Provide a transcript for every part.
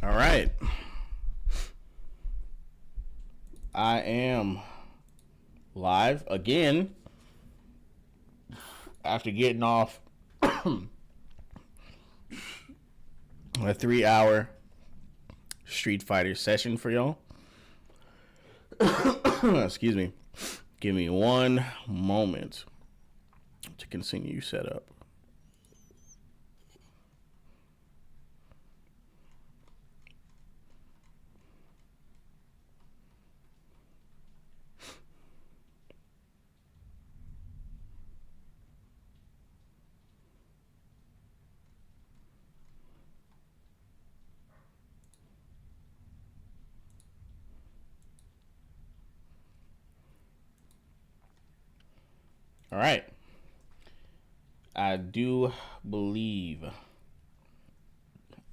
All right. I am live again after getting off a 3-hour Street Fighter session for y'all. Excuse me. Give me one moment to continue setup. All right. I do believe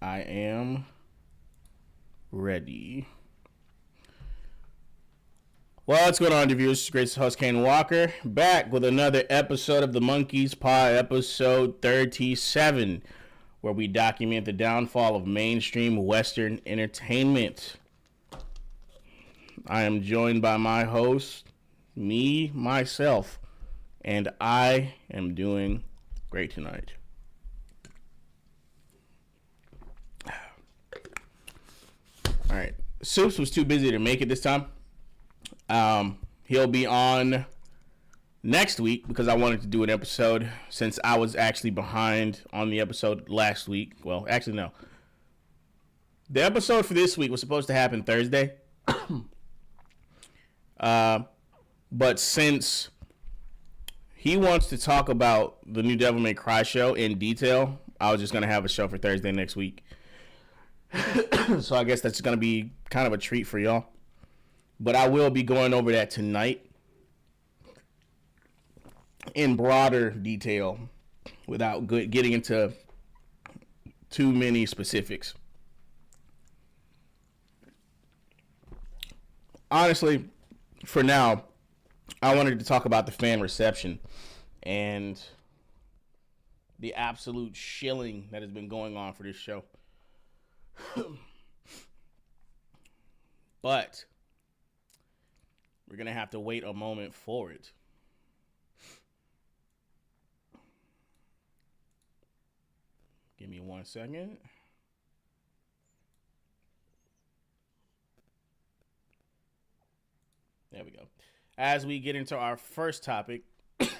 I am ready. Well, what's going on, viewers? Great host Kaine Walker, back with another episode of the Monkey Paw, episode 37, where we document the downfall of mainstream Western entertainment. I am joined by my host, myself, and I am doing great tonight. All right. Soups was too busy to make it this time. He'll be on next week because I wanted to do an episode since I was actually behind on the episode last week. Well, actually, no. The episode for this week was supposed to happen Thursday. But since he wants to talk about the new Devil May Cry show in detail, I was just going to have a show for Thursday next week. So I guess that's going to be kind of a treat for y'all. But I will be going over that tonight in broader detail without getting into too many specifics. Honestly, for now, I wanted to talk about the fan reception and the absolute shilling that has been going on for this show. But we're going to have to wait a moment for it. Give me 1 second. There we go. As we get into our first topic,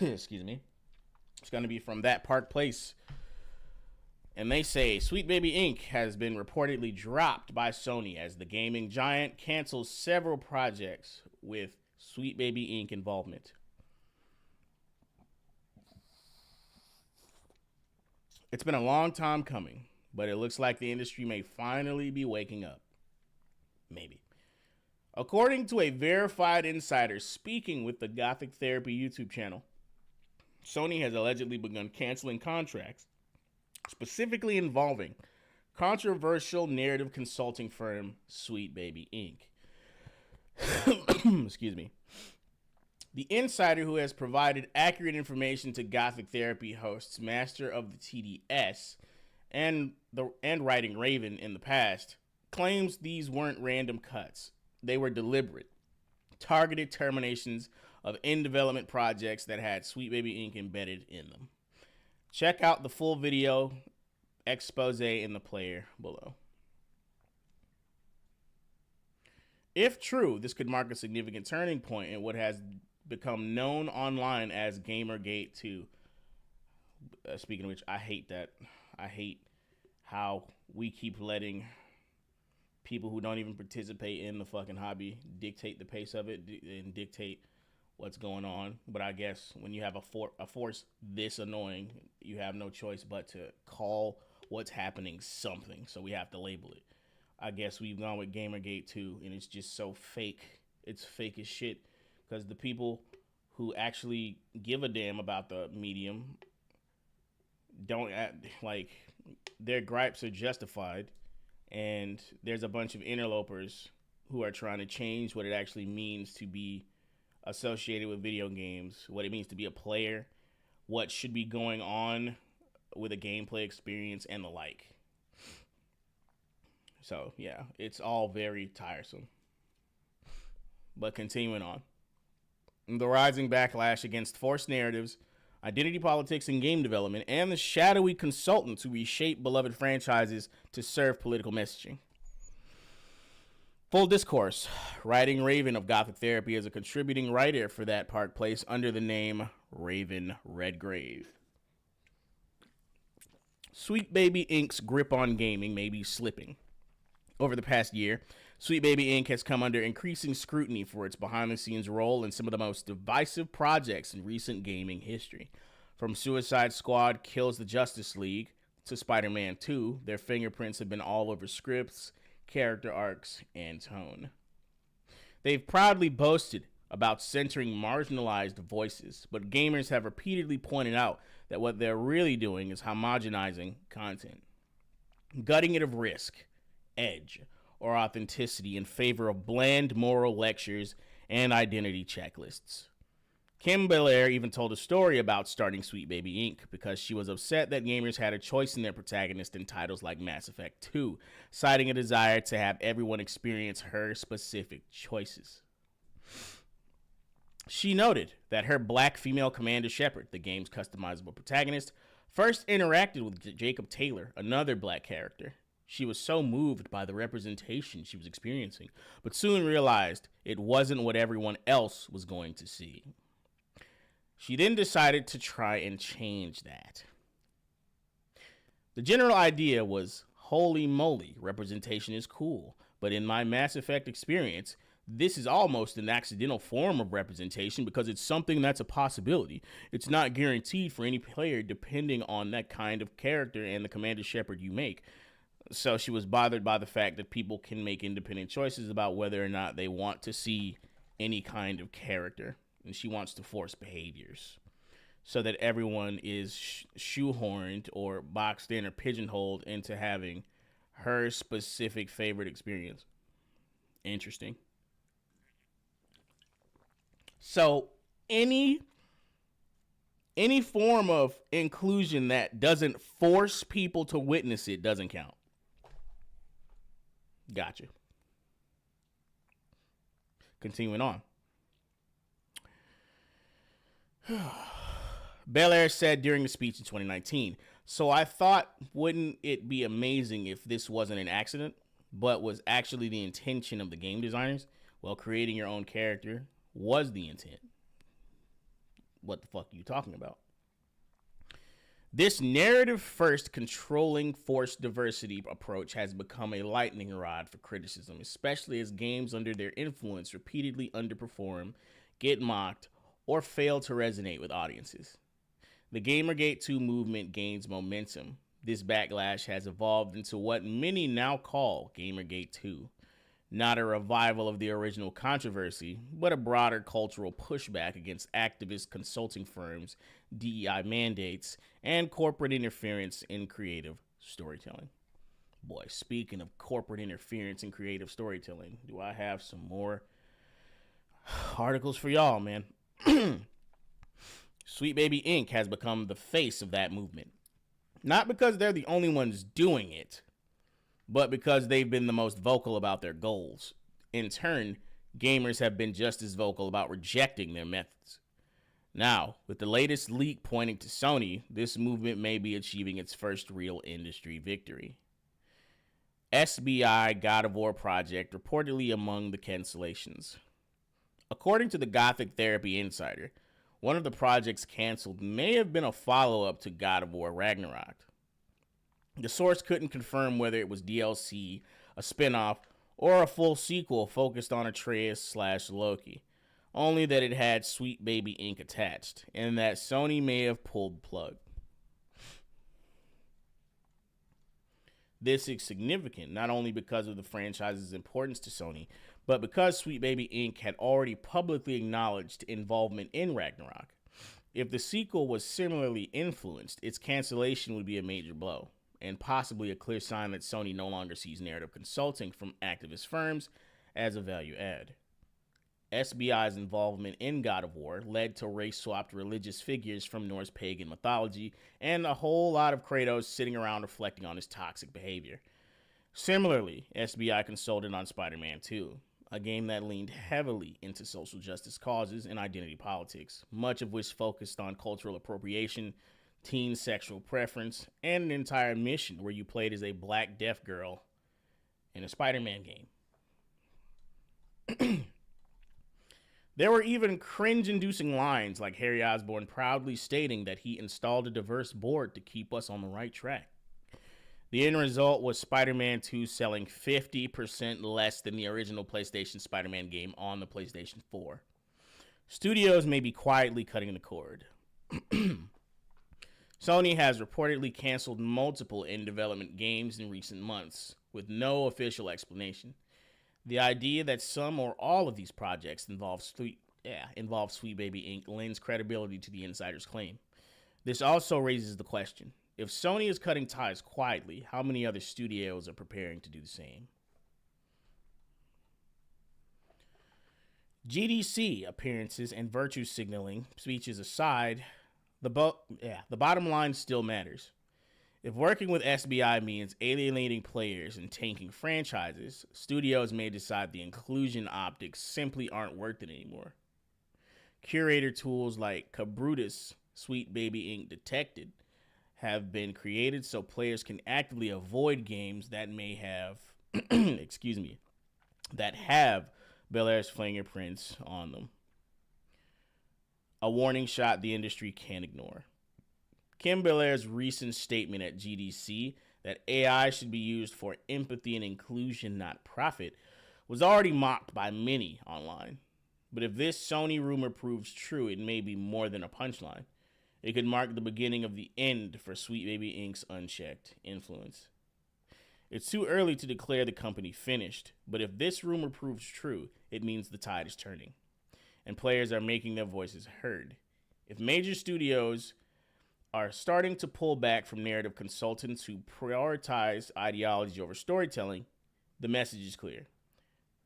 excuse me, it's going to be from That Park Place. And they say Sweet Baby Inc. has been reportedly dropped by Sony as the gaming giant cancels several projects with Sweet Baby Inc. involvement. It's been a long time coming, but it looks like the industry may finally be waking up. Maybe. According to a verified insider speaking with the Gothic Therapy YouTube channel, Sony has allegedly begun canceling contracts specifically involving controversial narrative consulting firm Sweet Baby Inc. Excuse me. The insider, who has provided accurate information to Gothic Therapy hosts Master of the TDS and Writing Raven in the past, claims these weren't random cuts. They were deliberate, targeted terminations of in-development projects that had Sweet Baby Inc. embedded in them. Check out the full video expose in the player below. If true, this could mark a significant turning point in what has become known online as Gamergate 2. Speaking of which, I hate that. I hate how we keep letting people who don't even participate in the fucking hobby dictate the pace of it and dictate what's going on. But I guess when you have a force this annoying, you have no choice but to call what's happening something. So we have to label it. I guess we've gone with Gamergate 2, and it's just so fake. It's fake as shit because the people who actually give a damn about the medium don't, like, their gripes are justified. And there's a bunch of interlopers who are trying to change what it actually means to be associated with video games, what it means to be a player, what should be going on with a gameplay experience, and the like. So, yeah, it's all very tiresome. But continuing on. The rising backlash against forced narratives, identity politics in game development, and the shadowy consultants who reshape beloved franchises to serve political messaging. Full discourse. Writing Raven of Gothic Therapy as a contributing writer for that park place under the name Raven Redgrave. Sweet Baby Inc.'s grip on gaming may be slipping. Over the past year, Sweet Baby Inc. has come under increasing scrutiny for its behind-the-scenes role in some of the most divisive projects in recent gaming history. From Suicide Squad Kills the Justice League to Spider-Man 2, their fingerprints have been all over scripts, character arcs, and tone. They've proudly boasted about centering marginalized voices, but gamers have repeatedly pointed out that what they're really doing is homogenizing content, gutting it of risk, edge, or authenticity in favor of bland moral lectures and identity checklists. Kim Belair even told a story about starting Sweet Baby Inc. because she was upset that gamers had a choice in their protagonist in titles like Mass Effect 2, citing a desire to have everyone experience her specific choices. She noted that her black female Commander Shepard, the game's customizable protagonist, first interacted with Jacob Taylor, another black character. She was so moved by the representation she was experiencing, but soon realized it wasn't what everyone else was going to see. She then decided to try and change that. The general idea was, holy moly, representation is cool, but in my Mass Effect experience, this is almost an accidental form of representation because it's something that's a possibility. It's not guaranteed for any player depending on that kind of character and the Commander Shepard you make. So she was bothered by the fact that people can make independent choices about whether or not they want to see any kind of character. And she wants to force behaviors so that everyone is shoehorned or boxed in or pigeonholed into having her specific favorite experience. Interesting. So any form of inclusion that doesn't force people to witness it doesn't count. Gotcha. Continuing on. Belair said during the speech in 2019, so I thought, wouldn't it be amazing if this wasn't an accident, but was actually the intention of the game designers? Well, creating your own character was the intent. What the fuck are you talking about? This narrative-first controlling forced diversity approach has become a lightning rod for criticism, especially as games under their influence repeatedly underperform, get mocked, or fail to resonate with audiences. The Gamergate 2 movement gains momentum. This backlash has evolved into what many now call Gamergate 2. Not a revival of the original controversy, but a broader cultural pushback against activist consulting firms, DEI mandates, and corporate interference in creative storytelling. Boy, speaking of corporate interference in creative storytelling, do I have some more articles for y'all, man. Sweet Baby Inc. has become the face of that movement. Not because they're the only ones doing it, but because they've been the most vocal about their goals. In turn, gamers have been just as vocal about rejecting their methods. Now, with the latest leak pointing to Sony, this movement may be achieving its first real industry victory. SBI God of War project reportedly among the cancellations. According to the Gothic Therapy Insider, one of the projects canceled may have been a follow-up to God of War Ragnarok. The source couldn't confirm whether it was DLC, a spin-off, or a full sequel focused on Atreus/Loki, only that it had Sweet Baby Inc. attached, and that Sony may have pulled the plug. This is significant, not only because of the franchise's importance to Sony, but because Sweet Baby Inc. had already publicly acknowledged involvement in Ragnarok. If the sequel was similarly influenced, its cancellation would be a major blow, and possibly a clear sign that Sony no longer sees narrative consulting from activist firms as a value add. SBI's involvement in God of War led to race-swapped religious figures from Norse pagan mythology and a whole lot of Kratos sitting around reflecting on his toxic behavior. Similarly, SBI consulted on Spider-Man 2, a game that leaned heavily into social justice causes and identity politics, much of which focused on cultural appropriation, teen sexual preference, and an entire mission where you played as a black deaf girl in a Spider-Man game. There were even cringe-inducing lines like Harry Osborn proudly stating that he installed a diverse board to keep us on the right track. The end result was Spider-Man 2 selling 50% less than the original PlayStation Spider-Man game on the PlayStation 4. Studios may be quietly cutting the cord. Sony has reportedly canceled multiple in-development games in recent months, with no official explanation. The idea that some or all of these projects involve Sweet Baby Inc. lends credibility to the insider's claim. This also raises the question: if Sony is cutting ties quietly, how many other studios are preparing to do the same? GDC appearances and virtue signaling speeches aside, the bottom line still matters. If working with SBI means alienating players and tanking franchises, studios may decide the inclusion optics simply aren't worth it anymore. Curator tools like Cabrutus, Sweet Baby Inc. Detected have been created so players can actively avoid games that may have, that have Bel-Air's fingerprints on them. A warning shot the industry can't ignore. Kim Bel-Air's recent statement at GDC that AI should be used for empathy and inclusion, not profit, was already mocked by many online. But if this Sony rumor proves true, it may be more than a punchline. It could mark the beginning of the end for Sweet Baby Inc.'s unchecked influence. It's too early to declare the company finished, but if this rumor proves true, it means the tide is turning, and players are making their voices heard. If major studios are starting to pull back from narrative consultants who prioritize ideology over storytelling, the message is clear.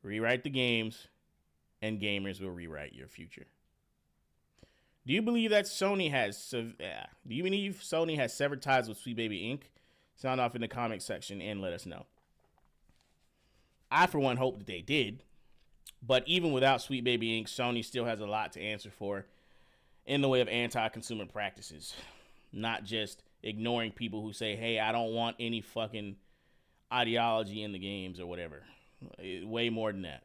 Rewrite the games, and gamers will rewrite your future. Do you believe Sony has severed ties with Sweet Baby Inc.? Sound off in the comment section and let us know. I, for one, hope that they did. But even without Sweet Baby Inc., Sony still has a lot to answer for in the way of anti-consumer practices. Not just ignoring people who say, hey, I don't want any fucking ideology in the games or whatever. Way more than that.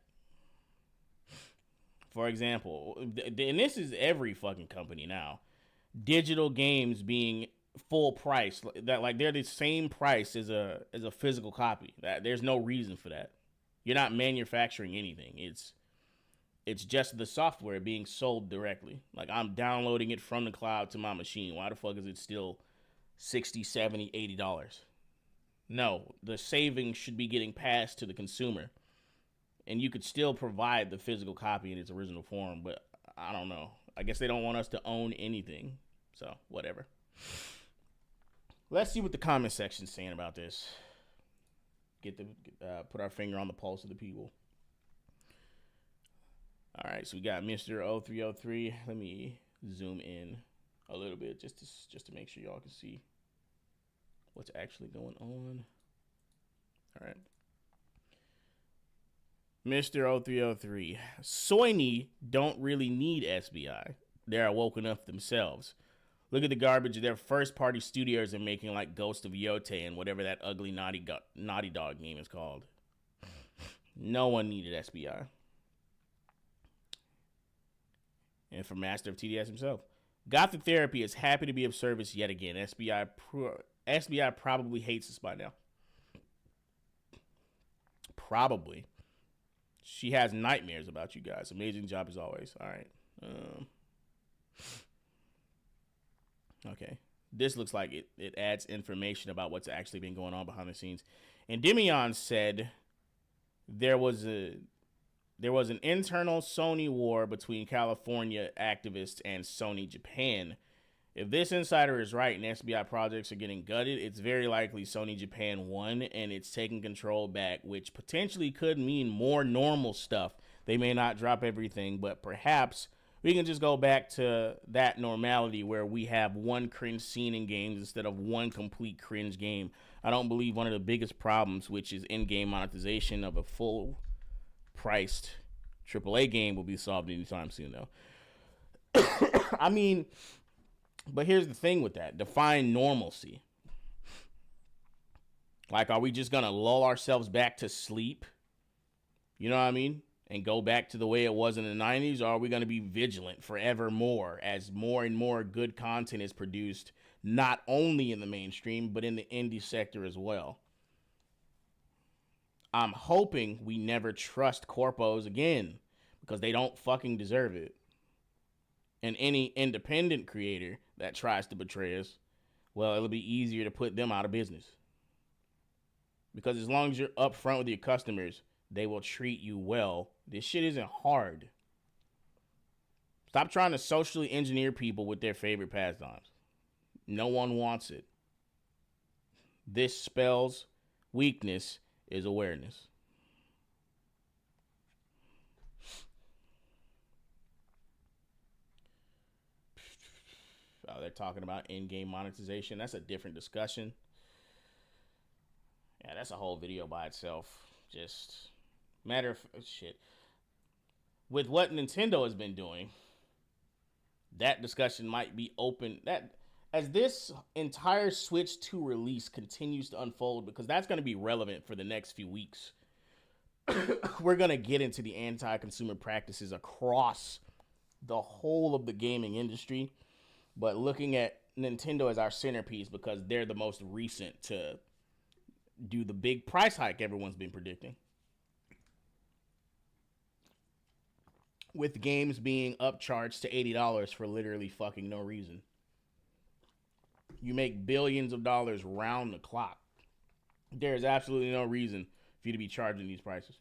For example, and this is every fucking company now, digital games being full price, that like they're the same price as a physical copy. That there's no reason for that. You're not manufacturing anything. It's just the software being sold directly. Like, I'm downloading it from the cloud to my machine. Why the fuck is it still $60, $70, $80? No, the savings should be getting passed to the consumer. And you could still provide the physical copy in its original form, but I don't know. I guess they don't want us to own anything. So, whatever. Let's see what the comment section's saying about this. Put our finger on the pulse of the people. All right, so we got Mr. 0303. Let me zoom in a little bit just to make sure y'all can see what's actually going on. All right. Mr. 0303. Sony don't really need SBI. They're woken up themselves. Look at the garbage their first-party studios are making, like Ghost of Yote and whatever that ugly Naughty Dog game is called. No one needed SBI. And from Master of TDS himself, Gothic Therapy is happy to be of service yet again. SBI probably hates us by now. Probably. She has nightmares about you guys. Amazing job as always. All right. Okay. This looks like it adds information about what's actually been going on behind the scenes. And Demion said there was an internal Sony war between California activists and Sony Japan. If this insider is right and SBI projects are getting gutted, it's very likely Sony Japan won and it's taking control back, which potentially could mean more normal stuff. They may not drop everything, but perhaps we can just go back to that normality where we have one cringe scene in games instead of one complete cringe game I don't believe one of the biggest problems, which is in-game monetization of a full-priced AAA game, will be solved anytime soon, though. I mean, but here's the thing with that. Define normalcy. Like, are we just going to lull ourselves back to sleep? You know what I mean? And go back to the way it was in the 90s? Or are we going to be vigilant forevermore as more and more good content is produced, not only in the mainstream, but in the indie sector as well? I'm hoping we never trust corpos again, because they don't fucking deserve it. And any independent creator that tries to betray us, well, it'll be easier to put them out of business. Because as long as you're upfront with your customers, they will treat you well. This shit isn't hard. Stop trying to socially engineer people with their favorite pastimes. No one wants it. This spells weakness is awareness. Oh, they're talking about in-game monetization. That's a different discussion. Yeah, that's a whole video by itself. Just matter of shit. With what Nintendo has been doing, that discussion might be open. That as this entire Switch 2 release continues to unfold, because that's going to be relevant for the next few weeks. We're going to get into the anti-consumer practices across the whole of the gaming industry. But looking at Nintendo as our centerpiece, because they're the most recent to do the big price hike everyone's been predicting. With games being upcharged to $80 for literally fucking no reason. You make billions of dollars round the clock. There is absolutely no reason for you to be charging these prices.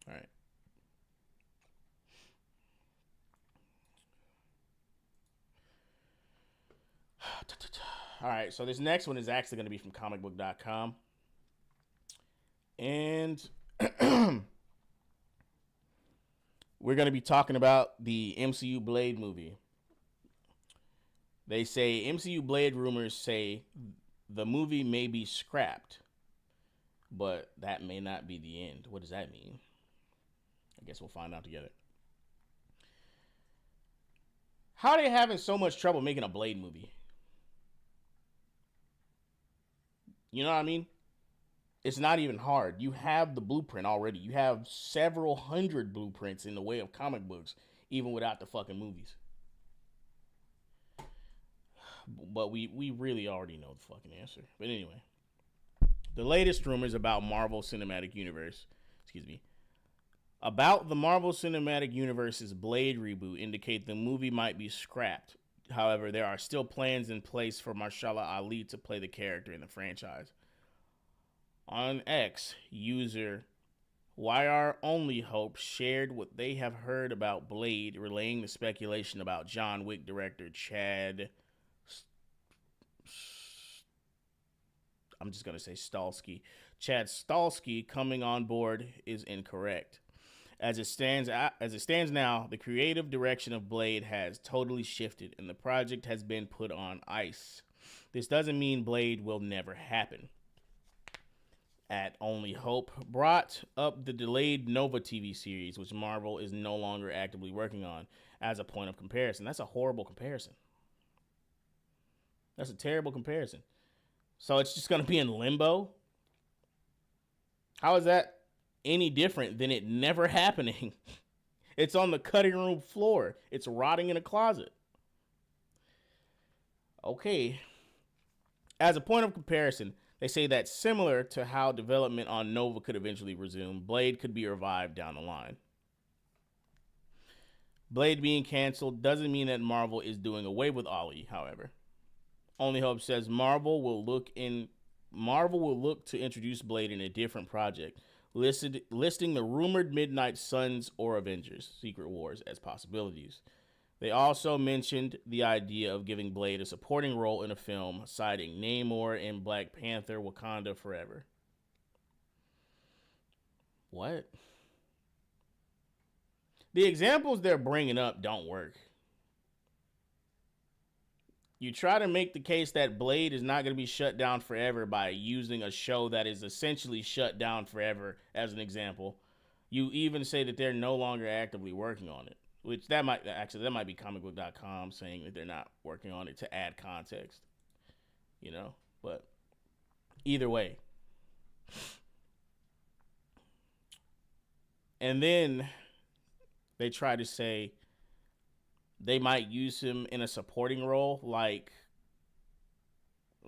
All right. All right, so this next one is actually going to be from comicbook.com. And we're going to be talking about the MCU Blade movie. They say MCU Blade rumors say the movie may be scrapped, but that may not be the end. What does that mean? I guess we'll find out together. How are they having so much trouble making a Blade movie? You know what I mean? It's not even hard. You have the blueprint already. You have several hundred blueprints in the way of comic books, even without the fucking movies. But we really already know the fucking answer. But anyway, the latest rumors about Marvel Cinematic Universe, about the Marvel Cinematic Universe's Blade reboot indicate the movie might be scrapped. However, there are still plans in place for Mahershala Ali to play the character in the franchise. On X, user YR Only Hope shared what they have heard about Blade, relaying the speculation about John Wick director Chad Stahelski. Chad Stahelski coming on board is incorrect. As it stands now, the creative direction of Blade has totally shifted, and the project has been put on ice. This doesn't mean Blade will never happen. At Only Hope brought up the delayed Nova TV series, which Marvel is no longer actively working on, as a point of comparison. That's a horrible comparison. That's a terrible comparison. So it's just going to be in limbo? How is that any different than it never happening? It's on the cutting room floor. It's rotting in a closet. Okay. As a point of comparison, they say that similar to how development on Nova could eventually resume, Blade could be revived down the line. Blade being canceled doesn't mean that Marvel is doing away with Ollie, however. Only Hope says Marvel will look to introduce Blade in a different project, listing the rumored Midnight Suns or Avengers Secret Wars as possibilities. They also mentioned the idea of giving Blade a supporting role in a film, citing Namor in Black Panther: Wakanda Forever. What? The examples they're bringing up don't work. You try to make the case that Blade is not going to be shut down forever by using a show that is essentially shut down forever as an example. You even say that they're no longer actively working on it, which that might be comicbook.com saying that they're not working on it to add context, you know, but either way. And then they try to say they might use him in a supporting role like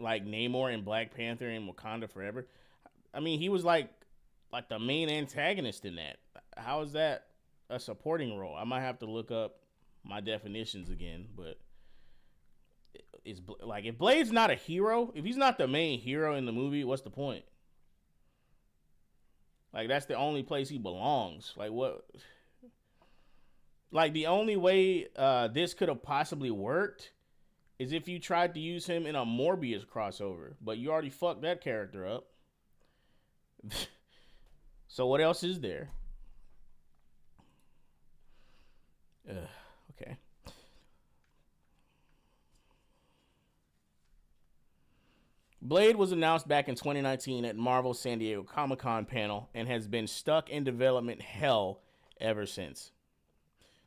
Namor in Black Panther and Wakanda Forever. I mean, he was like the main antagonist in that. How is that a supporting role? I might have to look up my definitions again, but it's like if Blade's not a hero, if he's not the main hero in the movie, what's the point? Like that's the only place he belongs. Like what? Like the only way this could have possibly worked is if you tried to use him in a Morbius crossover, but you already fucked that character up. So what else is there? Okay. Blade was announced back in 2019 at Marvel San Diego Comic-Con panel and has been stuck in development hell ever since.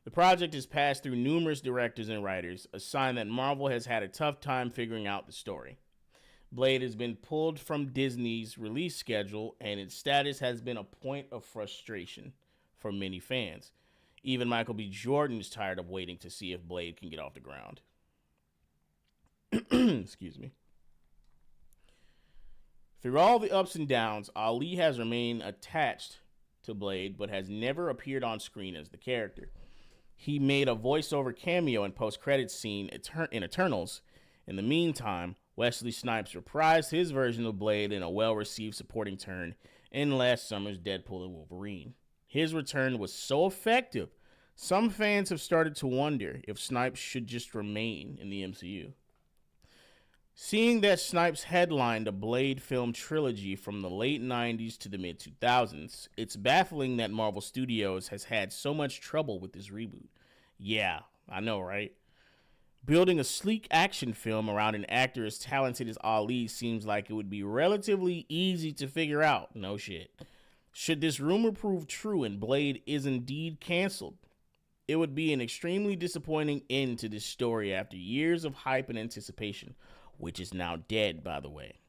The project has passed through numerous directors and writers, a sign that Marvel has had a tough time figuring out the story. Blade has been pulled from Disney's release schedule, and its status has been a point of frustration for many fans. Even Michael B. Jordan is tired of waiting to see if Blade can get off the ground. Excuse me. Through all the ups and downs, Ali has remained attached to Blade, but has never appeared on screen as the character. He made a voiceover cameo in post-credits scene in Eternals. In the meantime, Wesley Snipes reprised his version of Blade in a well-received supporting turn in last summer's Deadpool and Wolverine. His return was so effective, some fans have started to wonder if Snipes should just remain in the MCU. Seeing that Snipes headlined a Blade film trilogy from the late 90s to the mid-2000s, it's baffling that Marvel Studios has had so much trouble with this reboot. Yeah, I know, right? Building a sleek action film around an actor as talented as Ali seems like it would be relatively easy to figure out. No shit. Should this rumor prove true and Blade is indeed canceled, it would be an extremely disappointing end to this story after years of hype and anticipation, which is now dead, by the way.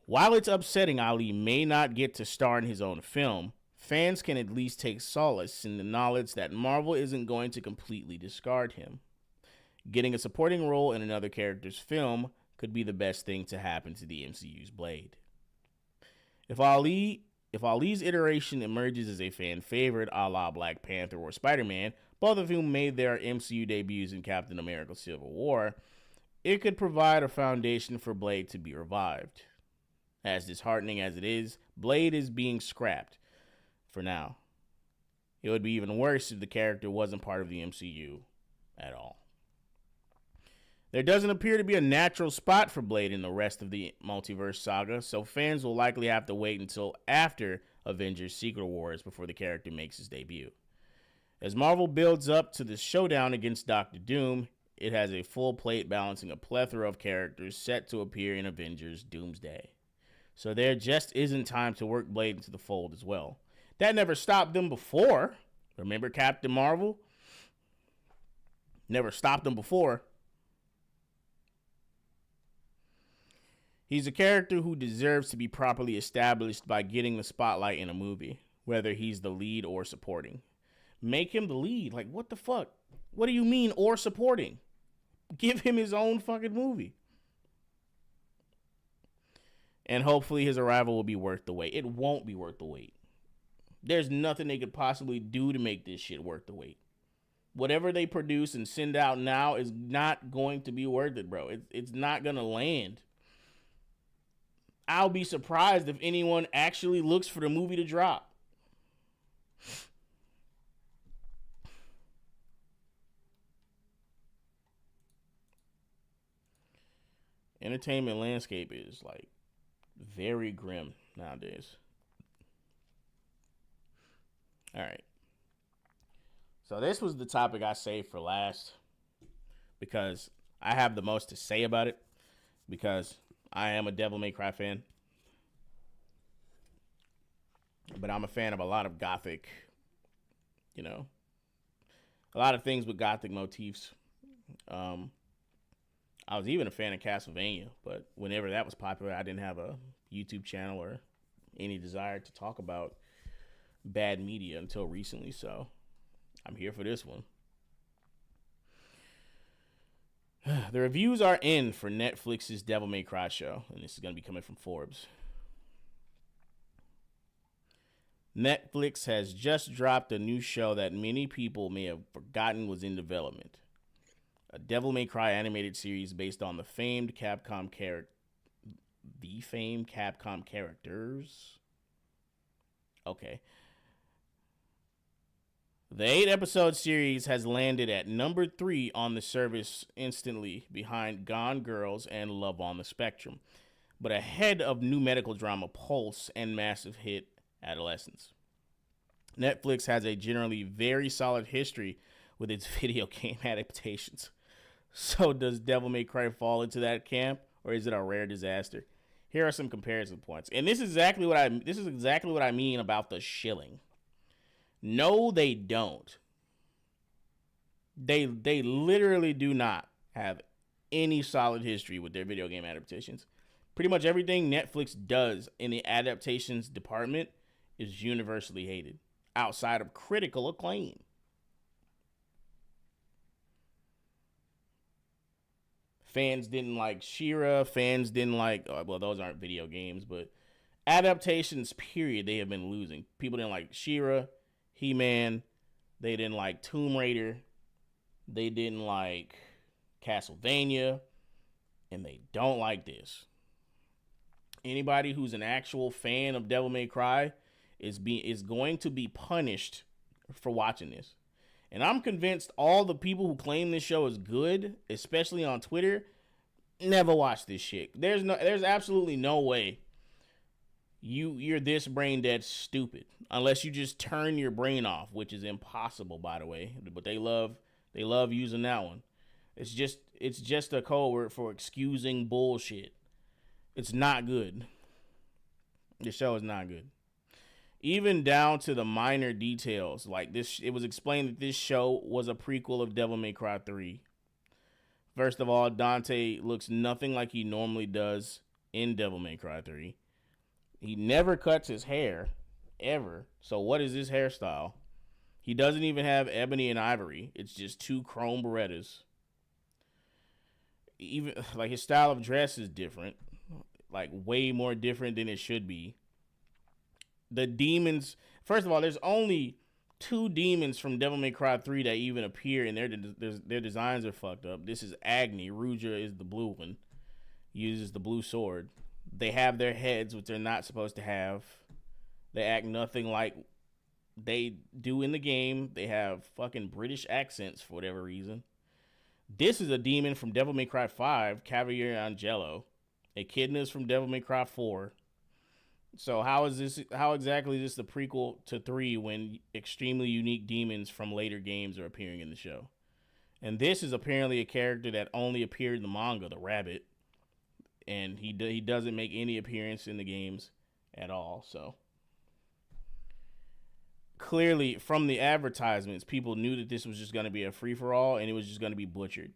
While it's upsetting Ali may not get to star in his own film, fans can at least take solace in the knowledge that Marvel isn't going to completely discard him. Getting a supporting role in another character's film could be the best thing to happen to the MCU's Blade. If Ali's iteration emerges as a fan favorite a la Black Panther or Spider-Man, both of whom made their MCU debuts in Captain America Civil War, it could provide a foundation for Blade to be revived. As disheartening as it is, Blade is being scrapped for now. It would be even worse if the character wasn't part of the MCU at all. There doesn't appear to be a natural spot for Blade in the rest of the multiverse saga, so fans will likely have to wait until after Avengers Secret Wars before the character makes his debut. As Marvel builds up to the showdown against Doctor Doom, it has a full plate balancing a plethora of characters set to appear in Avengers Doomsday. So there just isn't time to work Blade into the fold as well. That never stopped them before. Remember Captain Marvel? Never stopped them before. He's a character who deserves to be properly established by getting the spotlight in a movie, whether he's the lead or supporting. Make him the lead. Like, what the fuck? What do you mean, or supporting? Give him his own fucking movie. And hopefully his arrival will be worth the wait. It won't be worth the wait. There's nothing they could possibly do to make this shit worth the wait. Whatever they produce and send out now is not going to be worth it, bro. It's not going to land. I'll be surprised if anyone actually looks for the movie to drop. Entertainment landscape is like very grim nowadays. All right. So this was the topic I saved for last because I have the most to say about it because I am a Devil May Cry fan. But I'm a fan of a lot of gothic, a lot of things with gothic motifs. I was even a fan of Castlevania, but whenever that was popular, I didn't have a YouTube channel or any desire to talk about bad media until recently, so I'm here for this one. The reviews are in for Netflix's Devil May Cry show, and this is going to be coming from Forbes. Netflix has just dropped a new show that many people may have forgotten was in development. A Devil May Cry animated series based on the famed Capcom characters. Okay. The 8-episode series has landed at number 3 on the service instantly, behind Gone Girls and Love on the Spectrum, but ahead of new medical drama Pulse and massive hit Adolescence. Netflix has a generally very solid history with its video game adaptations. So does Devil May Cry fall into that camp, or is it a rare disaster? Here are some comparison points. And this is exactly what I mean about the shilling. No, they don't. They literally do not have any solid history with their video game adaptations. Pretty much everything Netflix does in the adaptations department is universally hated, outside of critical acclaim. Fans didn't like She-Ra. Fans didn't like, well, those aren't video games, but adaptations, period, they have been losing. People didn't like She-Ra, He-Man. They didn't like Tomb Raider. They didn't like Castlevania. And they don't like this. Anybody who's an actual fan of Devil May Cry is going to be punished for watching this. And I'm convinced all the people who claim this show is good, especially on Twitter, never watch this shit. There's absolutely no way you're this brain dead stupid unless you just turn your brain off, which is impossible, by the way. But they love using that one. It's just a code word for excusing bullshit. It's not good. The show is not good. Even down to the minor details, like this, it was explained that this show was a prequel of Devil May Cry 3. First of all, Dante looks nothing like he normally does in Devil May Cry 3. He never cuts his hair, ever. So what is his hairstyle? He doesn't even have ebony and ivory. It's just 2 chrome Berettas. Even like his style of dress is different, like way more different than it should be. The demons, first of all, there's only 2 demons from Devil May Cry 3 that even appear, and their designs are fucked up. This is Agni. Ruja is the blue one. Uses the blue sword. They have their heads, which they're not supposed to have. They act nothing like they do in the game. They have fucking British accents for whatever reason. This is a demon from Devil May Cry 5, Cavalier Angelo. Echidna is from Devil May Cry 4. So how exactly is this the prequel to 3 when extremely unique demons from later games are appearing in the show? And this is apparently a character that only appeared in the manga, the rabbit. And he doesn't make any appearance in the games at all. So clearly from the advertisements, people knew that this was just going to be a free-for-all and it was just going to be butchered.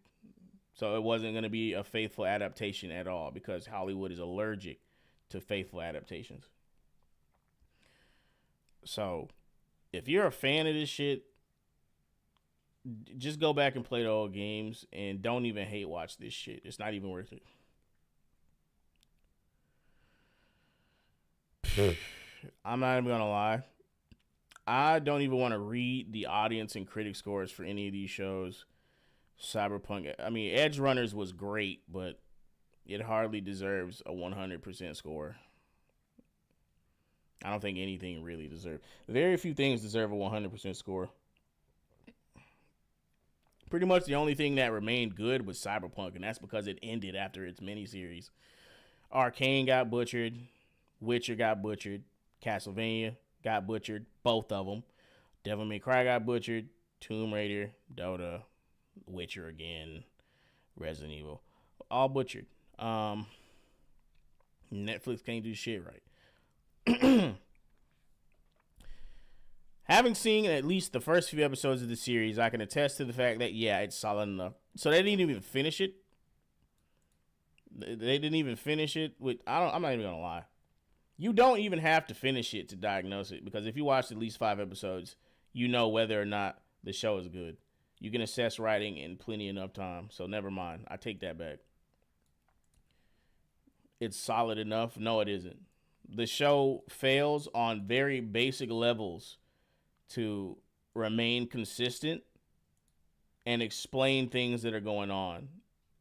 So it wasn't going to be a faithful adaptation at all because Hollywood is allergic to faithful adaptations. So if you're a fan of this shit, just go back and play the old games and don't even hate watch this shit. It's not even worth it. I'm not even gonna lie. I don't even want to read the audience and critic scores for any of these shows. Cyberpunk, I mean, Edge Runners was great, but it hardly deserves a 100% score. I don't think anything really deserves. Very few things deserve a 100% score. Pretty much the only thing that remained good was Cyberpunk, and that's because it ended after its miniseries. Arcane got butchered. Witcher got butchered. Castlevania got butchered. Both of them. Devil May Cry got butchered. Tomb Raider, Dota, Witcher again. Resident Evil, all butchered. Netflix can't do shit right. Having seen at least the first few episodes of the series, I can attest to the fact that, yeah, it's solid enough. So they didn't even finish it. They didn't even finish it with, I'm not even gonna lie. You don't even have to finish it to diagnose it, because if you watch at least 5 episodes, you know whether or not the show is good. You can assess writing in plenty enough time, so never mind. I take that back. It's solid enough? No, it isn't. The show fails on very basic levels to remain consistent and explain things that are going on.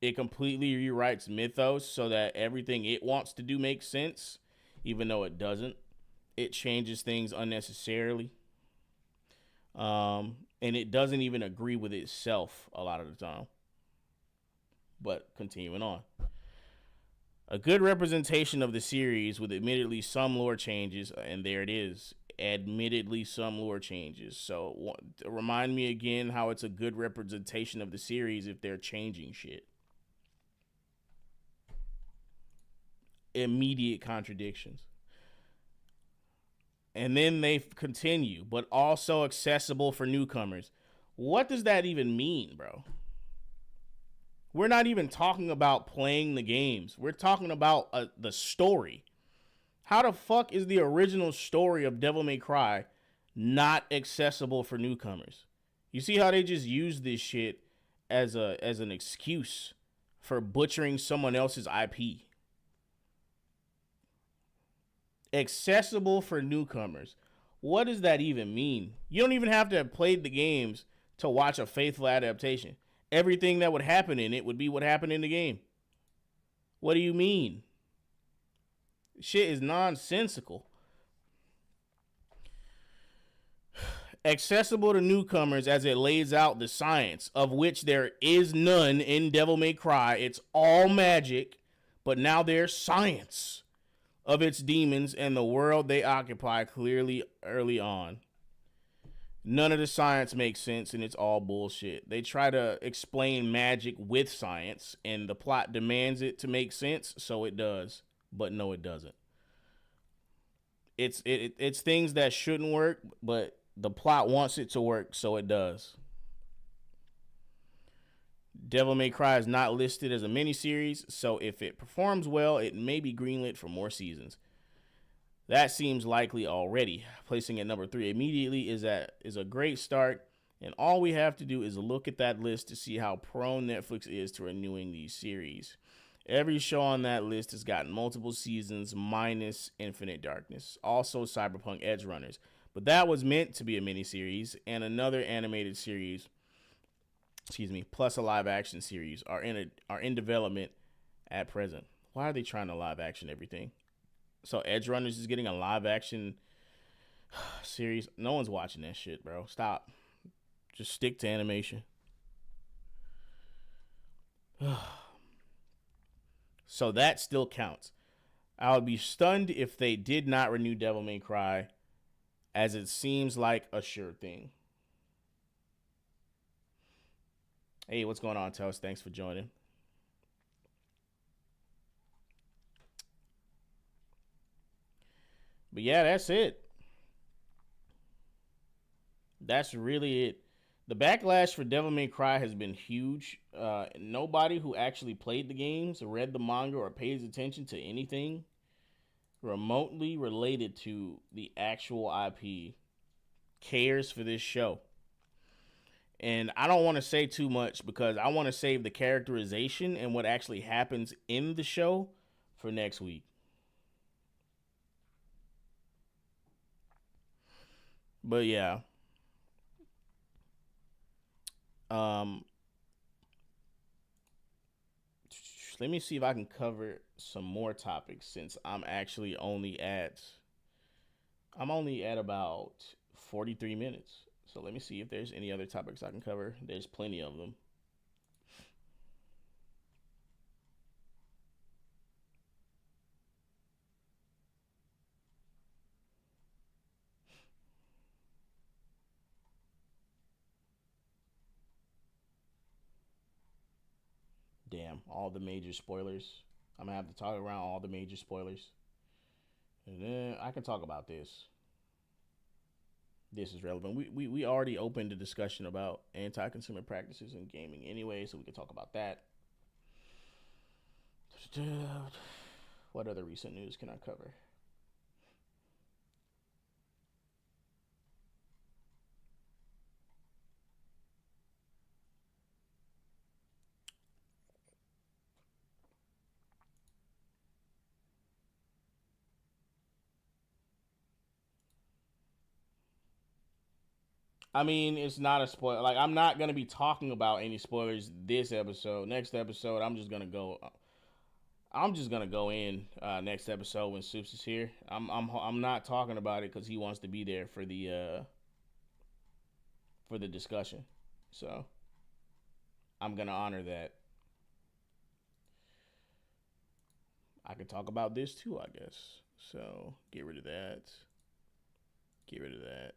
It completely rewrites mythos so that everything it wants to do makes sense, even though it doesn't. It changes things unnecessarily. And it doesn't even agree with itself a lot of the time. But continuing on. A good representation of the series with admittedly some lore changes, and there it is. Admittedly some lore changes. So remind me again how it's a good representation of the series if they're changing shit. Immediate contradictions. And then they continue, but also accessible for newcomers. What does that even mean, bro? We're not even talking about playing the games. We're talking about the story. How the fuck is the original story of Devil May Cry not accessible for newcomers? You see how they just use this shit as an excuse for butchering someone else's IP? Accessible for newcomers. What does that even mean? You don't even have to have played the games to watch a faithful adaptation. Everything that would happen in it would be what happened in the game. What do you mean? Shit is nonsensical. Accessible to newcomers as it lays out the science, of which there is none in Devil May Cry. It's all magic, but now there's science of its demons and the world they occupy clearly early on. None of the science makes sense, and it's all bullshit. They try to explain magic with science, and the plot demands it to make sense, so it does. But no, it doesn't. It's things that shouldn't work, but the plot wants it to work, so it does. Devil May Cry is not listed as a miniseries, so if it performs well, it may be greenlit for more seasons. That seems likely already. Placing at number 3 immediately is a great start, and all we have to do is look at that list to see how prone Netflix is to renewing these series. Every show on that list has gotten multiple seasons minus Infinite Darkness. Also Cyberpunk Edgerunners. But that was meant to be a miniseries, and another animated series, plus a live action series are in development at present. Why are they trying to live action everything? So Edgerunners is getting a live action series. No one's watching that shit, bro. Stop. Just stick to animation. So that still counts. I would be stunned if they did not renew Devil May Cry, as it seems like a sure thing. Hey, what's going on, Toast? Thanks for joining. But yeah, that's it. That's really it. The backlash for Devil May Cry has been huge. Nobody who actually played the games, read the manga, or pays attention to anything remotely related to the actual IP cares for this show. And I don't want to say too much because I want to save the characterization and what actually happens in the show for next week. But yeah. Let me see if I can cover some more topics since I'm only at about 43 minutes. So let me see if there's any other topics I can cover. There's plenty of them. Damn, all the major spoilers. I'm gonna have to talk around all the major spoilers. And then I can talk about this. This is relevant. We already opened a discussion about anti-consumer practices in gaming anyway, so we can talk about that. What other recent news can I cover? I mean, it's not a spoiler. Like, I'm not gonna be talking about any spoilers this episode. Next episode, I'm just gonna go. I'm just gonna go in next episode when Soups is here. I'm not talking about it because he wants to be there for the discussion. So I'm gonna honor that. I could talk about this too, I guess. So get rid of that. Get rid of that.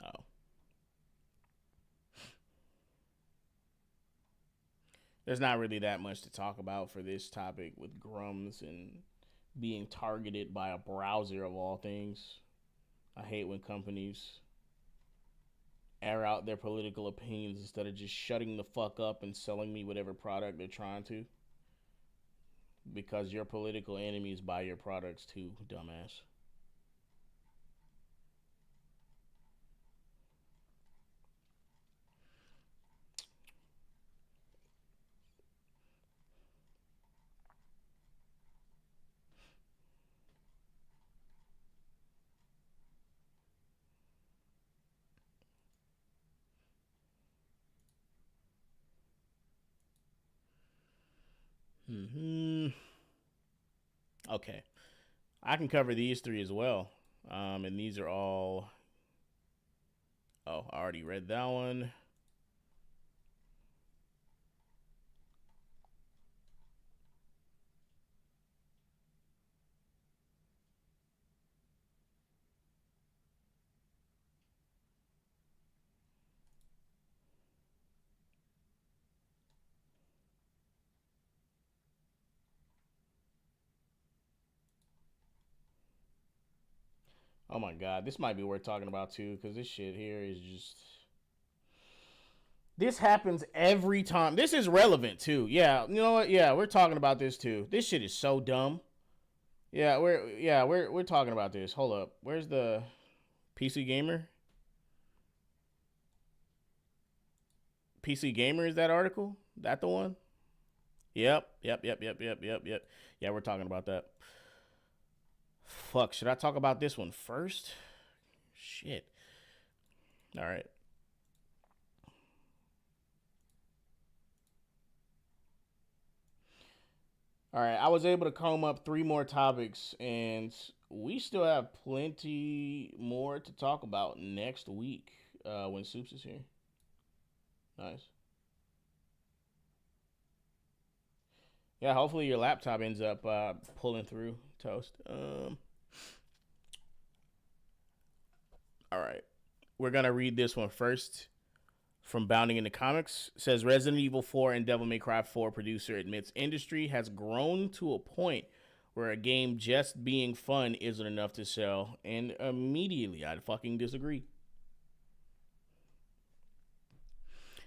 Oh. There's not really that much to talk about for this topic with Grums and being targeted by a browser of all things. I hate when companies air out their political opinions instead of just shutting the fuck up and selling me whatever product they're trying to. Because your political enemies buy your products too, dumbass. Hmm. Okay. I can cover these three as well. And these are all. Oh, I already read that one. Oh my god, this might be worth talking about too, because this shit here is just. This happens every time. This is relevant too. Yeah, you know what? Yeah, we're talking about this too. This shit is so dumb. We're talking about this. Hold up. Where's the PC Gamer? PC Gamer is that article? That the one? Yep. Yeah, we're talking about that. Fuck, should I talk about this one first? Shit. All right. All right, I was able to comb up three more topics, and we still have plenty more to talk about next week when Soups is here. Nice. Yeah, hopefully your laptop ends up pulling through, Toast. All right, we're gonna read this one first from Bounding into Comics. It says Resident Evil 4 and Devil May Cry 4 producer admits industry has grown to a point where a game just being fun isn't enough to sell, and immediately I fucking disagree.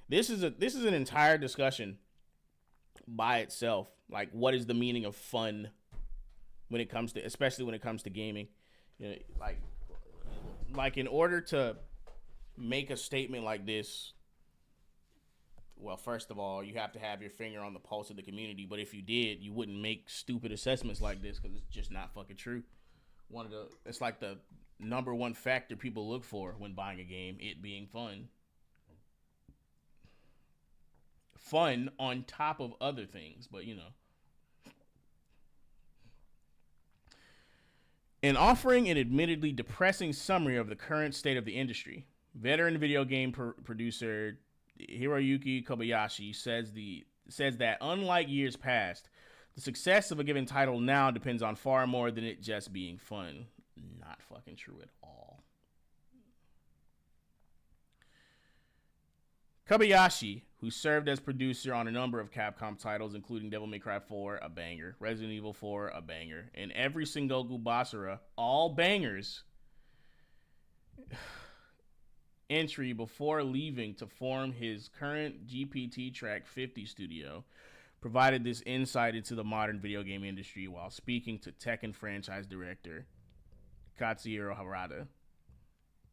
This is an entire discussion by itself. Like, what is the meaning of fun when it comes to, especially when it comes to gaming? You know, like in order to make a statement like this, well, first of all, you have to have your finger on the pulse of the community. But if you did, you wouldn't make stupid assessments like this because it's just not fucking true. It's like the number one factor people look for when buying a game, it being fun. Fun on top of other things, but you know. In offering an admittedly depressing summary of the current state of the industry, veteran video game producer Hiroyuki Kobayashi says that unlike years past, The success of a given title now depends on far more than it just being fun. Not fucking true at all. Kobayashi, who served as producer on a number of Capcom titles, including Devil May Cry 4, a banger, Resident Evil 4, a banger, and every Sengoku Basara, all bangers, entry before leaving to form his current GPT Track 50 studio, provided this insight into the modern video game industry while speaking to Tekken franchise director Katsuhiro Harada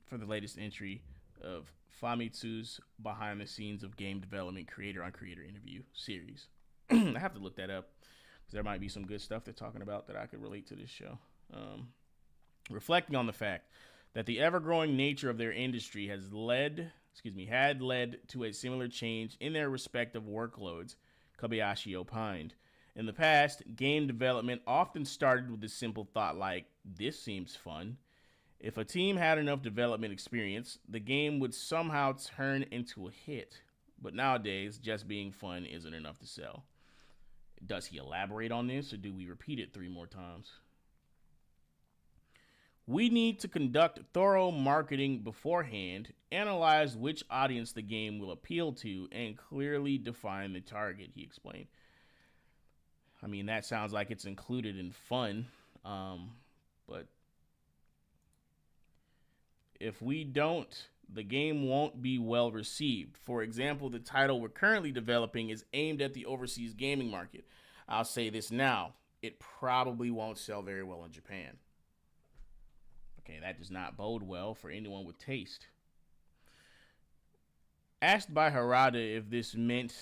for the latest entry of Famitsu's behind the scenes of game development creator on creator interview series. I have to look that up because there might be some good stuff they're talking about that I could relate to this show. Reflecting on the fact that the ever-growing nature of their industry had led to a similar change in their respective workloads, Kobayashi opined. In the past, game development often started with a simple thought like, this seems fun. If a team had enough development experience, the game would somehow turn into a hit. But nowadays, just being fun isn't enough to sell. Does he elaborate on this, or do we repeat it 3 more times? We need to conduct thorough marketing beforehand, analyze which audience the game will appeal to, and clearly define the target, he explained. I mean, that sounds like it's included in fun, but if we don't, the game won't be well received. For example, the title we're currently developing is aimed at the overseas gaming market. I'll say this now, it probably won't sell very well in Japan. Okay, that does not bode well for anyone with taste. Asked by Harada if this meant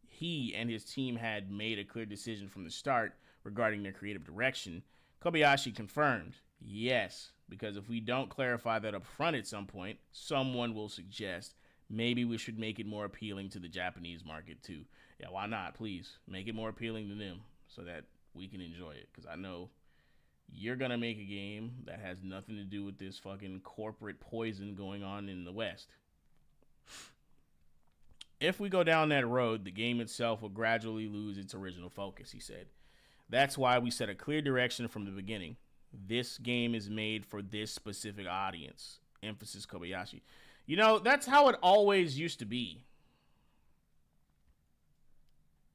he and his team had made a clear decision from the start regarding their creative direction, Kobayashi confirmed, yes, because if we don't clarify that up front at some point, someone will suggest maybe we should make it more appealing to the Japanese market too. Yeah, why not? Please, make it more appealing to them so that we can enjoy it, because I know you're going to make a game that has nothing to do with this fucking corporate poison going on in the West. If we go down that road, the game itself will gradually lose its original focus, he said. That's why we set a clear direction from the beginning. This game is made for this specific audience. Emphasis Kobayashi. You know, that's how it always used to be.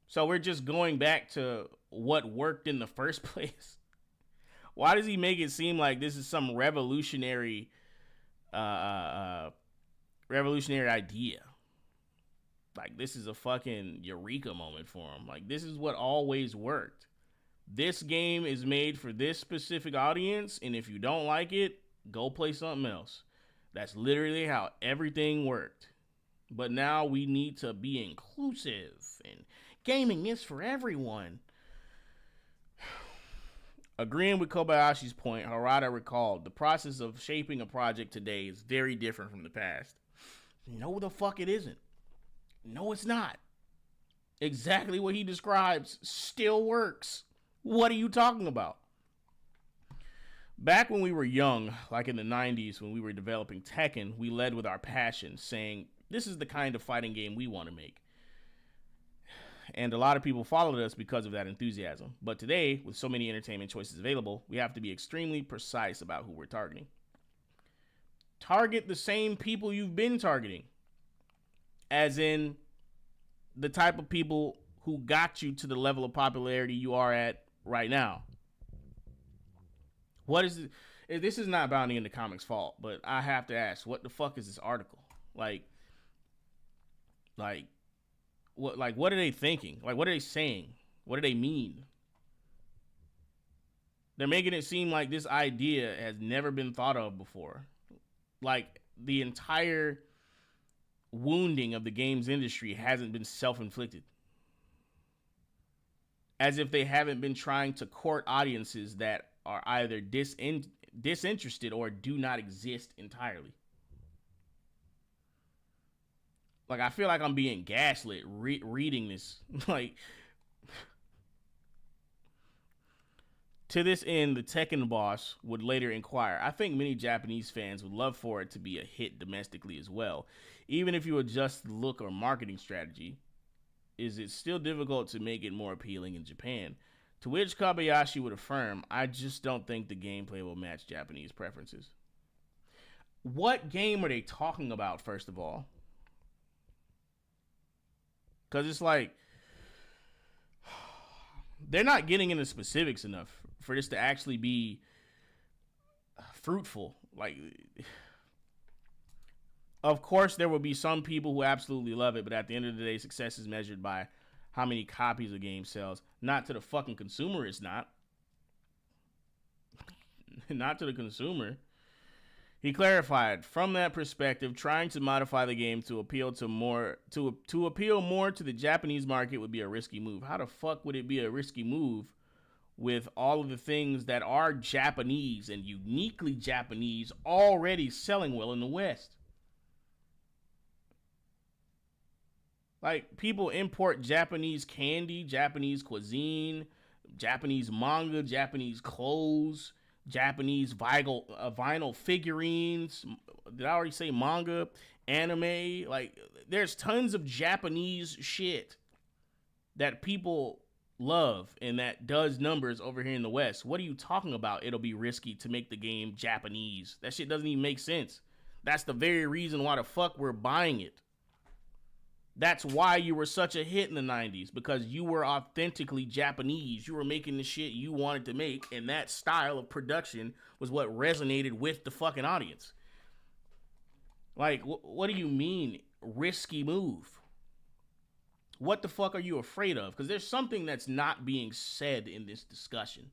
So we're just going back to what worked in the first place. Why does he make it seem like this is some revolutionary idea? Like, this is a fucking eureka moment for him. Like, this is what always worked. This game is made for this specific audience, and if you don't like it, go play something else. That's literally how everything worked. But now we need to be inclusive, and gaming is for everyone. Agreeing with Kobayashi's point, Harada recalled, the process of shaping a project today is very different from the past. No, the fuck it isn't. No, it's not. Exactly what he describes still works. What are you talking about? Back when we were young, like in the 90s when we were developing Tekken, we led with our passion, saying, this is the kind of fighting game we want to make. And a lot of people followed us because of that enthusiasm. But today, with so many entertainment choices available, we have to be extremely precise about who we're targeting. Target the same people you've been targeting. As in, the type of people who got you to the level of popularity you are at right now. What is it? This is not Bounty in the Comics' fault, but I have to ask, what the fuck is this article? Like, what are they thinking? Like, what are they saying? What do they mean? They're making it seem like this idea has never been thought of before. Like, the entire wounding of the games industry hasn't been self-inflicted. As if they haven't been trying to court audiences that are either disinterested or do not exist entirely. Like, I feel like I'm being gaslit reading this. Like, to this end, the Tekken boss would later inquire, I think many Japanese fans would love for it to be a hit domestically as well. Even if you adjust the look or marketing strategy, is it still difficult to make it more appealing in Japan? To which Kobayashi would affirm, I just don't think the gameplay will match Japanese preferences. What game are they talking about, first of all? Because it's like, they're not getting into specifics enough for this to actually be fruitful. Like, of course, there will be some people who absolutely love it, but at the end of the day, success is measured by how many copies a game sells. Not to the fucking consumer, it's not. Not to the consumer. He clarified, from that perspective, trying to modify the game to appeal to more to appeal more to the Japanese market would be a risky move. How the fuck would it be a risky move with all of the things that are Japanese and uniquely Japanese already selling well in the West? Like, people import Japanese candy, Japanese cuisine, Japanese manga, Japanese clothes, Japanese vinyl figurines. Did I already say manga? Anime? Like, there's tons of Japanese shit that people love and that does numbers over here in the West. What are you talking about? It'll be risky to make the game Japanese. That shit doesn't even make sense. That's the very reason why the fuck we're buying it. That's why you were such a hit in the 90s, because you were authentically Japanese. You were making the shit you wanted to make, and that style of production was what resonated with the fucking audience. Like, what do you mean, risky move? What the fuck are you afraid of? Because there's something that's not being said in this discussion.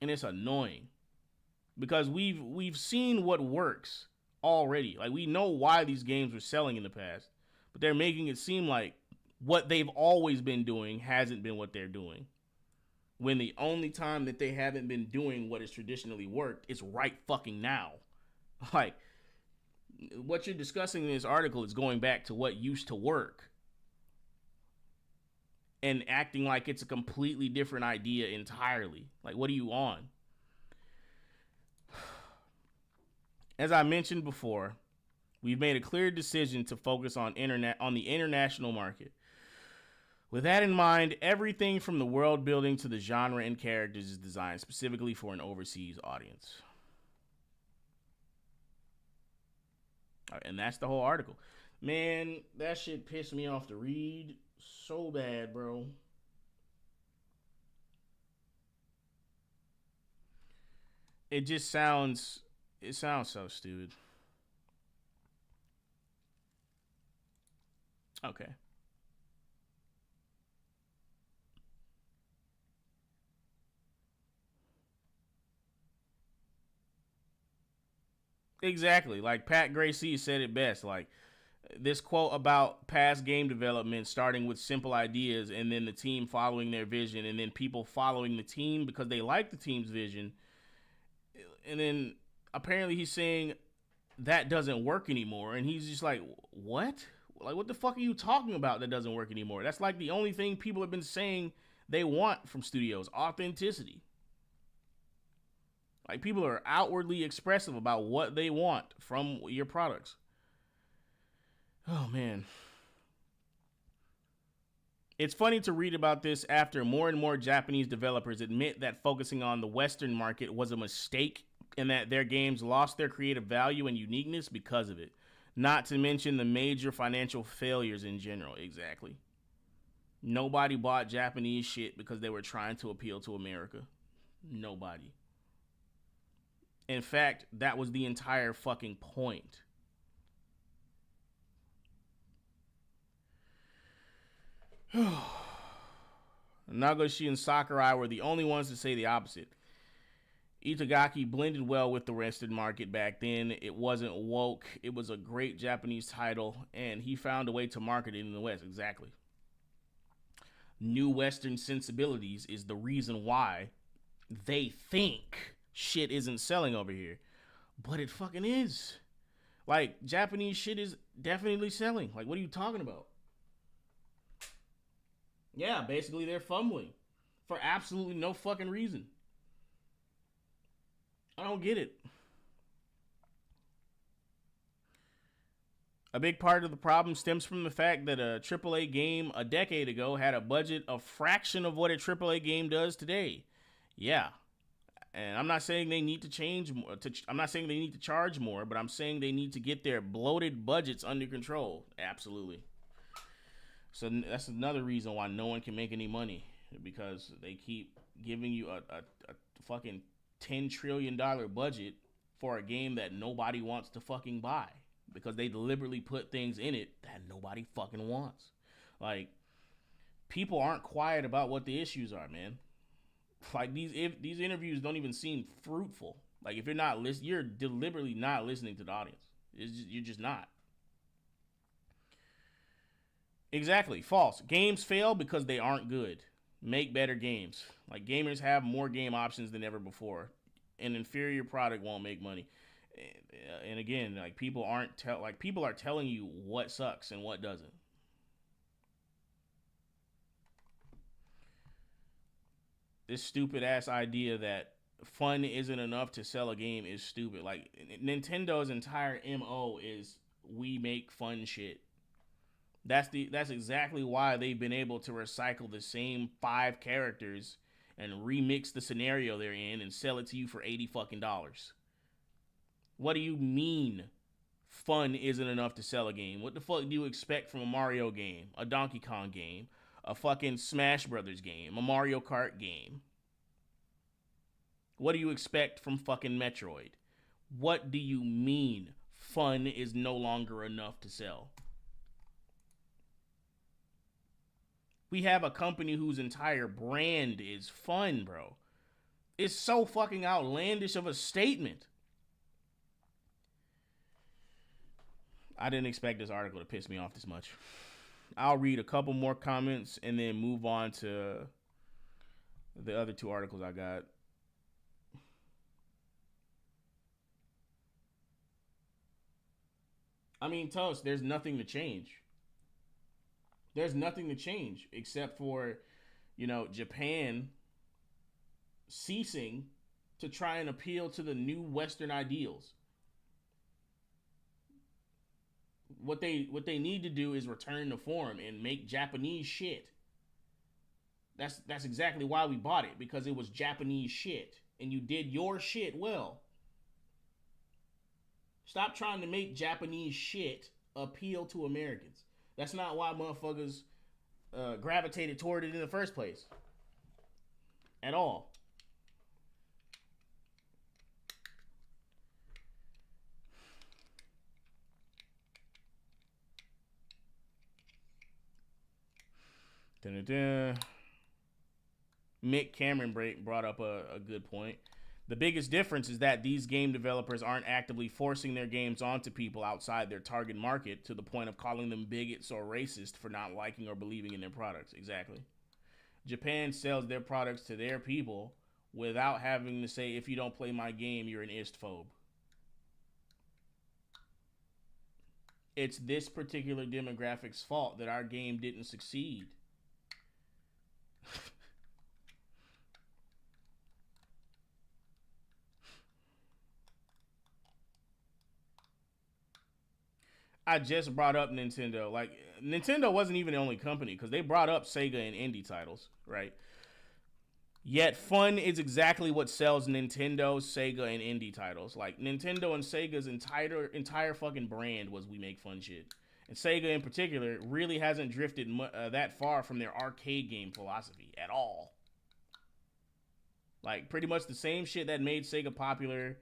And it's annoying. Because we've seen what works already. Like, we know why these games were selling in the past, but they're making it seem like what they've always been doing hasn't been what they're doing, when the only time that they haven't been doing what has traditionally worked is right fucking now. Like, what you're discussing in this article is going back to what used to work and acting like it's a completely different idea entirely. Like, what are you on? As I mentioned before, we've made a clear decision to focus on the international market. With that in mind, everything from the world building to the genre and characters is designed specifically for an overseas audience. And that's the whole article. Man, that shit pissed me off to read so bad, bro. It sounds so stupid. Okay. Exactly. Like, Pat Gracie said it best. Like, this quote about past game development starting with simple ideas and then the team following their vision and then people following the team because they like the team's vision. And then apparently he's saying that doesn't work anymore. And he's just like, what? Like, what the fuck are you talking about that doesn't work anymore? That's like the only thing people have been saying they want from studios: authenticity. Like, people are outwardly expressive about what they want from your products. Oh, man. It's funny to read about this after more and more Japanese developers admit that focusing on the Western market was a mistake and that their games lost their creative value and uniqueness because of it. Not to mention the major financial failures in general. Exactly. Nobody bought Japanese shit because they were trying to appeal to America. Nobody. In fact, that was the entire fucking point. Nagoshi and Sakurai were the only ones to say the opposite. Itagaki blended well with the Western market back then. It wasn't woke. It was a great Japanese title, and he found a way to market it in the West. Exactly. New Western sensibilities is the reason why they think shit isn't selling over here. But it fucking is. Like, Japanese shit is definitely selling. Like, what are you talking about? Yeah, basically they're fumbling for absolutely no fucking reason. I don't get it. A big part of the problem stems from the fact that a AAA game a decade ago had a budget a fraction of what a AAA game does today. Yeah. And I'm not saying they need to change more. I'm not saying they need to charge more, but I'm saying they need to get their bloated budgets under control. Absolutely. So that's another reason why no one can make any money, because they keep giving you a fucking $10 trillion budget for a game that nobody wants to fucking buy, because they deliberately put things in it that nobody fucking wants. Like, people aren't quiet about what the issues are, man. Like, these interviews don't even seem fruitful. Like, if you're not listening, you're deliberately not listening to the audience. You're just not. Exactly. False. Games fail because they aren't good. Make better games. Like, gamers have more game options than ever before. An inferior product won't make money. And again, like, people are telling you what sucks and what doesn't. This stupid ass idea that fun isn't enough to sell a game is stupid. Like, Nintendo's entire MO is we make fun shit. That's exactly why they've been able to recycle the same 5 characters and remix the scenario they're in and sell it to you for $80 fucking. What do you mean fun isn't enough to sell a game? What the fuck do you expect from a Mario game, a Donkey Kong game, a fucking Smash Brothers game, a Mario Kart game? What do you expect from fucking Metroid? What do you mean fun is no longer enough to sell? We have a company whose entire brand is fun, bro. It's so fucking outlandish of a statement. I didn't expect this article to piss me off this much. I'll read a couple more comments and then move on to the other 2 articles I got. I mean, Toast, there's nothing to change. There's nothing to change except for, Japan ceasing to try and appeal to the new Western ideals. What they need to do is return to form and make Japanese shit. That's exactly why we bought it, because it was Japanese shit and you did your shit well. Stop trying to make Japanese shit appeal to Americans. That's not why motherfuckers gravitated toward it in the first place. At all. Dun-dun-dun. Mick Cameron brought up a good point. The biggest difference is that these game developers aren't actively forcing their games onto people outside their target market to the point of calling them bigots or racist for not liking or believing in their products. Exactly. Japan sells their products to their people without having to say, if you don't play my game, you're an istphobe. It's this particular demographic's fault that our game didn't succeed. I just brought up Nintendo. Like, Nintendo wasn't even the only company, because they brought up Sega and indie titles, right? Yet fun is exactly what sells Nintendo, Sega, and indie titles. Like, Nintendo and Sega's entire fucking brand was we make fun shit. And Sega in particular really hasn't drifted that far from their arcade game philosophy at all. Like, pretty much the same shit that made Sega popular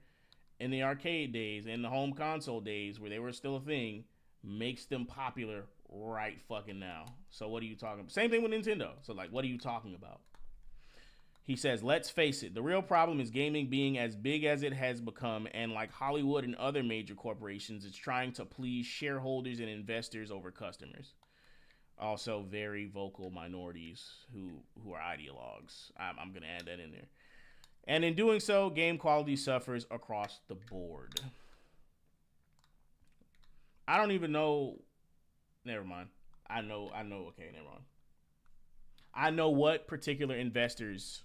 in the arcade days, in the home console days where they were still a thing, makes them popular right fucking now. So what are you talking about? Same thing with Nintendo. So, like, what are you talking about? He says, let's face it, the real problem is gaming being as big as it has become, and like Hollywood and other major corporations, it's trying to please shareholders and investors over customers. Also, very vocal minorities who are ideologues. I'm going to add that in there. And in doing so, game quality suffers across the board. I don't even know. Never mind. I know. Okay, never mind. I know what particular investors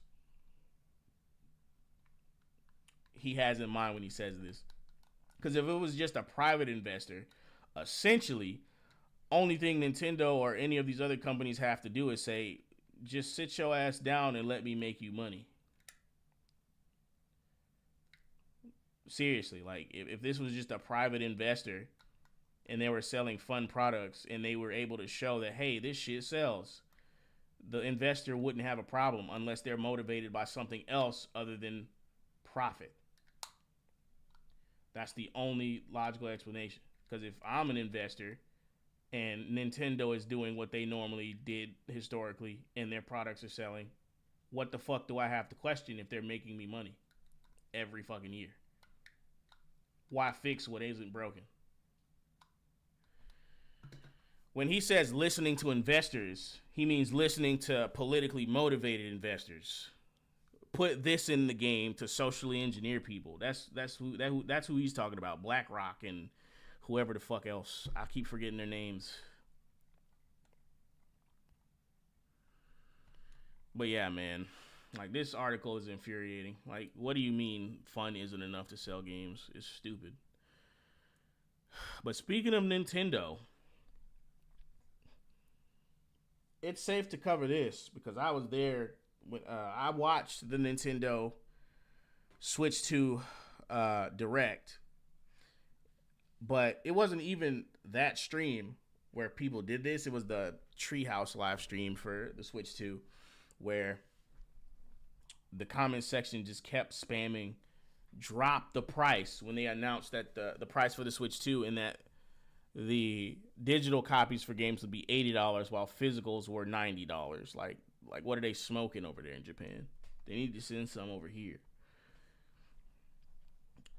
he has in mind when he says this. Because if it was just a private investor, Essentially, only thing Nintendo or any of these other companies have to do is say, just sit your ass down and let me make you money. Seriously, like if this was just a private investor and they were selling fun products and they were able to show that, hey, this shit sells, the investor wouldn't have a problem unless they're motivated by something else other than profit. That's the only logical explanation. Because if I'm an investor and Nintendo is doing what they normally did historically and their products are selling, what the fuck do I have to question if they're making me money every fucking year? Why fix what isn't broken? When he says listening to investors, he means listening to politically motivated investors. Put this in the game to socially engineer people. That's who he's talking about. BlackRock and whoever the fuck else. I keep forgetting their names. But yeah, man. Like, this article is infuriating. Like, what do you mean fun isn't enough to sell games? It's stupid. But speaking of Nintendo, it's safe to cover this because I was there when I watched the Nintendo Switch 2 Direct. But it wasn't even that stream where people did this. It was the Treehouse live stream for the Switch 2 where the comment section just kept spamming drop the price when they announced that the price for the Switch 2 and that the digital copies for games would be $80 while physicals were $90. Like what are they smoking over there in Japan? They need to send some over here.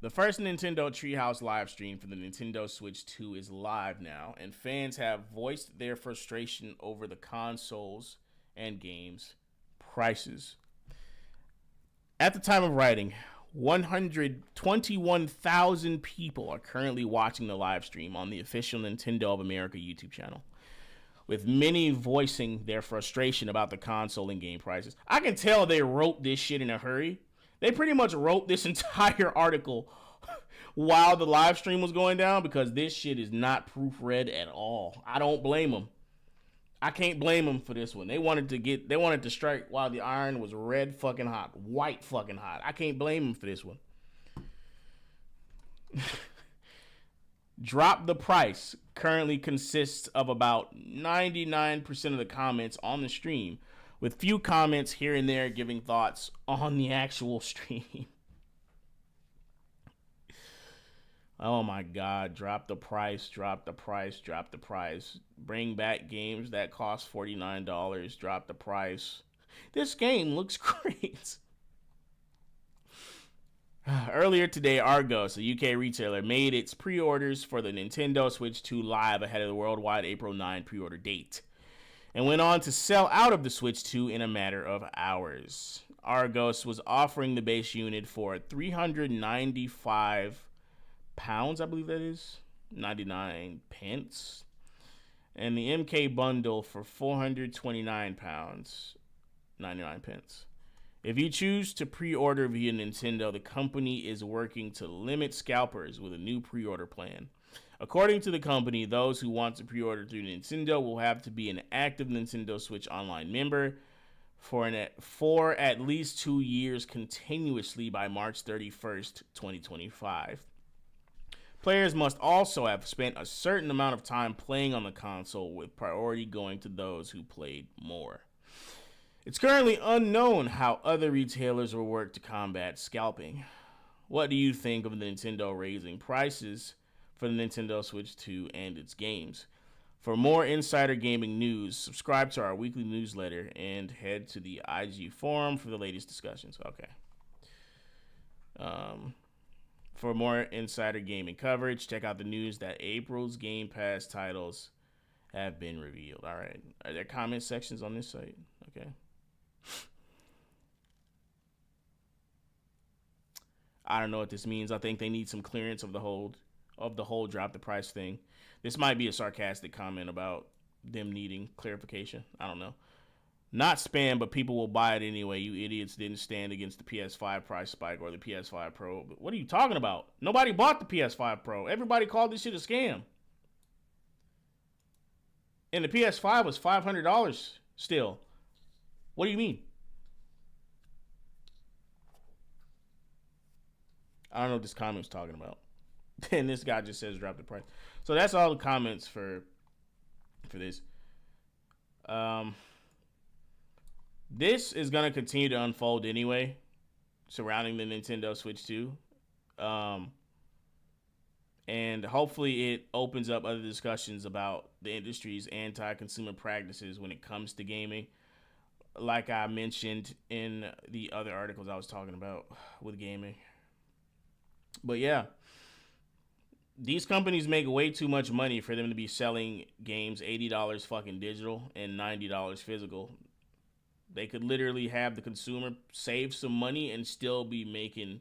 The first Nintendo Treehouse live stream for the Nintendo Switch 2 is live now, and fans have voiced their frustration over the consoles and games prices. At the time of writing, 121,000 people are currently watching the live stream on the official Nintendo of America YouTube channel, with many voicing their frustration about the console and game prices. I can tell they wrote this shit in a hurry. They pretty much wrote this entire article while the live stream was going down because this shit is not proofread at all. I don't blame them. I can't blame them for this one. They wanted to strike while the iron was red fucking hot, white fucking hot. I can't blame them for this one. Drop the price currently consists of about 99% of the comments on the stream, with few comments here and there giving thoughts on the actual stream. Oh my God, drop the price, drop the price, drop the price. Bring back games that cost $49, drop the price. This game looks great. Earlier today, Argos, a UK retailer, made its pre-orders for the Nintendo Switch 2 live ahead of the worldwide April 9 pre-order date, and went on to sell out of the Switch 2 in a matter of hours. Argos was offering the base unit for £395, I believe that is, 99 pence, and the MK bundle for £429, 99 pence. If you choose to pre-order via Nintendo, the company is working to limit scalpers with a new pre-order plan. According to the company, those who want to pre-order through Nintendo will have to be an active Nintendo Switch Online member for at least 2 years continuously by March 31st, 2025. Players must also have spent a certain amount of time playing on the console, with priority going to those who played more. It's currently unknown how other retailers will work to combat scalping. What do you think of Nintendo raising prices for the Nintendo Switch 2 and its games? For more insider gaming news, subscribe to our weekly newsletter and head to the IG forum for the latest discussions. Okay. For more insider gaming coverage, check out the news that April's Game Pass titles have been revealed. All right. Are there comment sections on this site? Okay. I don't know what this means. I think they need some clearance of the whole drop the price thing. This might be a sarcastic comment about them needing clarification. I don't know. Not spam, but people will buy it anyway. You idiots didn't stand against the PS5 price spike or the PS5 Pro. But what are you talking about? Nobody bought the PS5 Pro. Everybody called this shit a scam. And the PS5 was $500 still. What do you mean? I don't know what this comment's talking about. And this guy just says drop the price. So that's all the comments for this. This is going to continue to unfold anyway, surrounding the Nintendo Switch 2. And hopefully it opens up other discussions about the industry's anti-consumer practices when it comes to gaming. Like I mentioned in the other articles I was talking about with gaming. But yeah, these companies make way too much money for them to be selling games $80 fucking digital and $90 physical. They could literally have the consumer save some money and still be making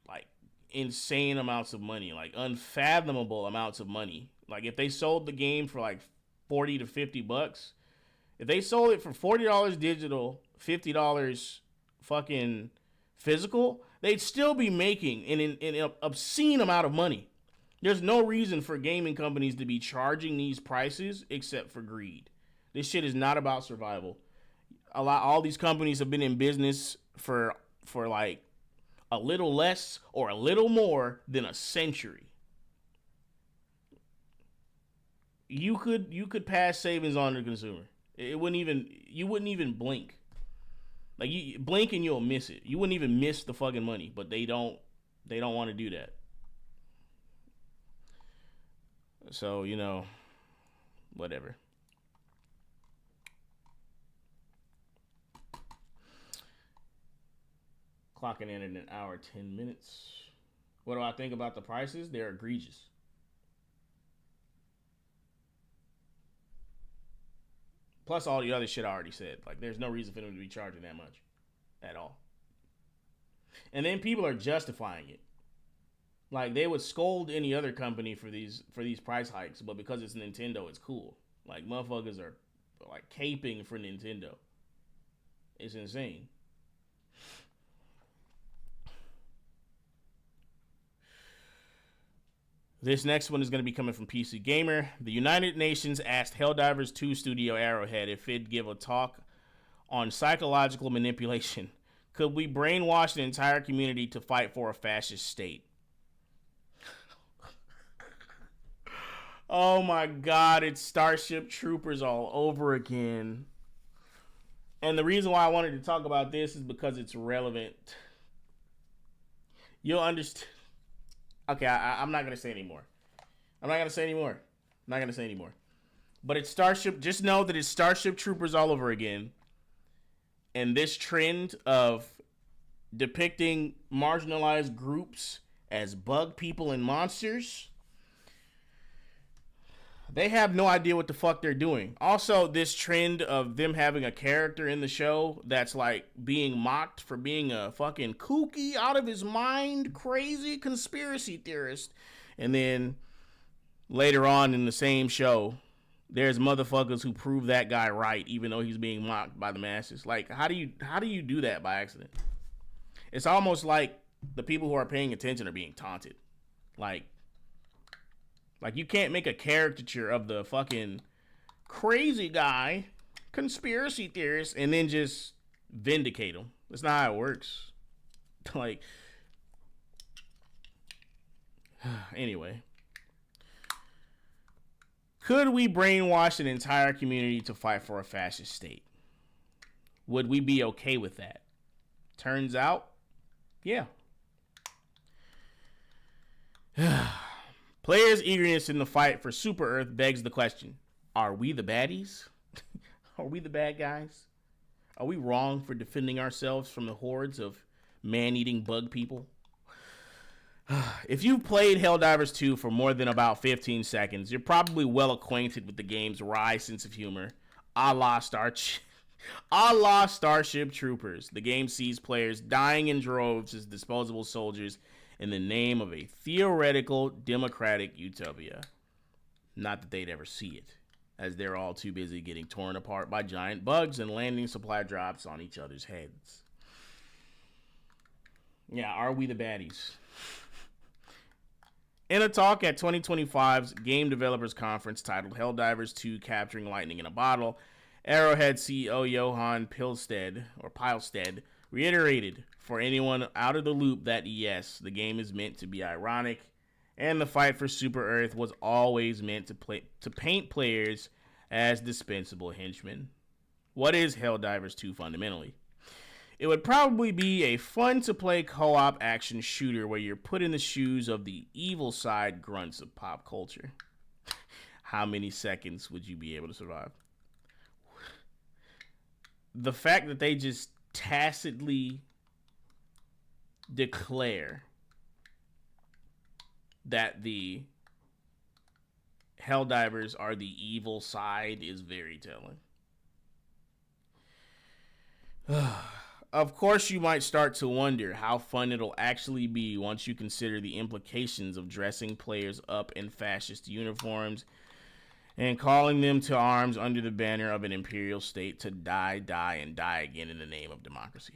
like insane amounts of money, like unfathomable amounts of money. Like if they sold the game for like $40 to $50, if they sold it for $40 digital, $50 fucking physical, they'd still be making an obscene amount of money. There's no reason for gaming companies to be charging these prices except for greed. This shit is not about survival. All these companies have been in business for like a little less or a little more than a century. You could pass savings on to the consumer. You wouldn't even blink. Like you blink and you'll miss it. You wouldn't even miss the fucking money, but they don't want to do that. So, whatever. Clocking in an hour, 10 minutes. What do I think about the prices? They're egregious. Plus all the other shit I already said. Like, there's no reason for them to be charging that much at all. And then people are justifying it. Like, they would scold any other company for these price hikes, but because it's Nintendo, it's cool. Like, motherfuckers are like caping for Nintendo. It's insane. This next one is going to be coming from PC Gamer. The United Nations asked Helldivers 2 studio Arrowhead if it'd give a talk on psychological manipulation. Could we brainwash the entire community to fight for a fascist state? Oh my God, it's Starship Troopers all over again. And the reason why I wanted to talk about this is because it's relevant. You'll understand. Okay, I'm not going to say anymore. But it's Starship. Just know that it's Starship Troopers all over again. And this trend of depicting marginalized groups as bug people and monsters, they have no idea what the fuck they're doing. Also, this trend of them having a character in the show that's like being mocked for being a fucking kooky, out of his mind, crazy conspiracy theorist. And then later on in the same show, there's motherfuckers who prove that guy right, even though he's being mocked by the masses. Like, how do you do that by accident? It's almost like the people who are paying attention are being taunted. Like you can't make a caricature of the fucking crazy guy, conspiracy theorist, and then just vindicate him. That's not how it works. Like, anyway. Could we brainwash an entire community to fight for a fascist state? Would we be okay with that? Turns out, yeah. Players' eagerness in the fight for Super Earth begs the question, are we the baddies? Are we the bad guys? Are we wrong for defending ourselves from the hordes of man-eating bug people? If you've played Helldivers 2 for more than about 15 seconds, you're probably well acquainted with the game's wry sense of humor, a la Starship Troopers. The game sees players dying in droves as disposable soldiers in the name of a theoretical democratic utopia. Not that they'd ever see it, as they're all too busy getting torn apart by giant bugs and landing supply drops on each other's heads. Yeah, are we the baddies? In a talk at 2025's Game Developers Conference titled Helldivers 2 Capturing Lightning in a Bottle, Arrowhead CEO Johan Pilstead reiterated for anyone out of the loop that yes, the game is meant to be ironic, and the fight for Super Earth was always meant to paint players as dispensable henchmen. What is Helldivers 2 fundamentally? It would probably be a fun-to-play co-op action shooter where you're put in the shoes of the evil side grunts of pop culture. How many seconds would you be able to survive? The fact that they just tacitly declare that the Helldivers are the evil side is very telling. Of course, you might start to wonder how fun it'll actually be once you consider the implications of dressing players up in fascist uniforms and calling them to arms under the banner of an imperial state to die, and die again in the name of democracy.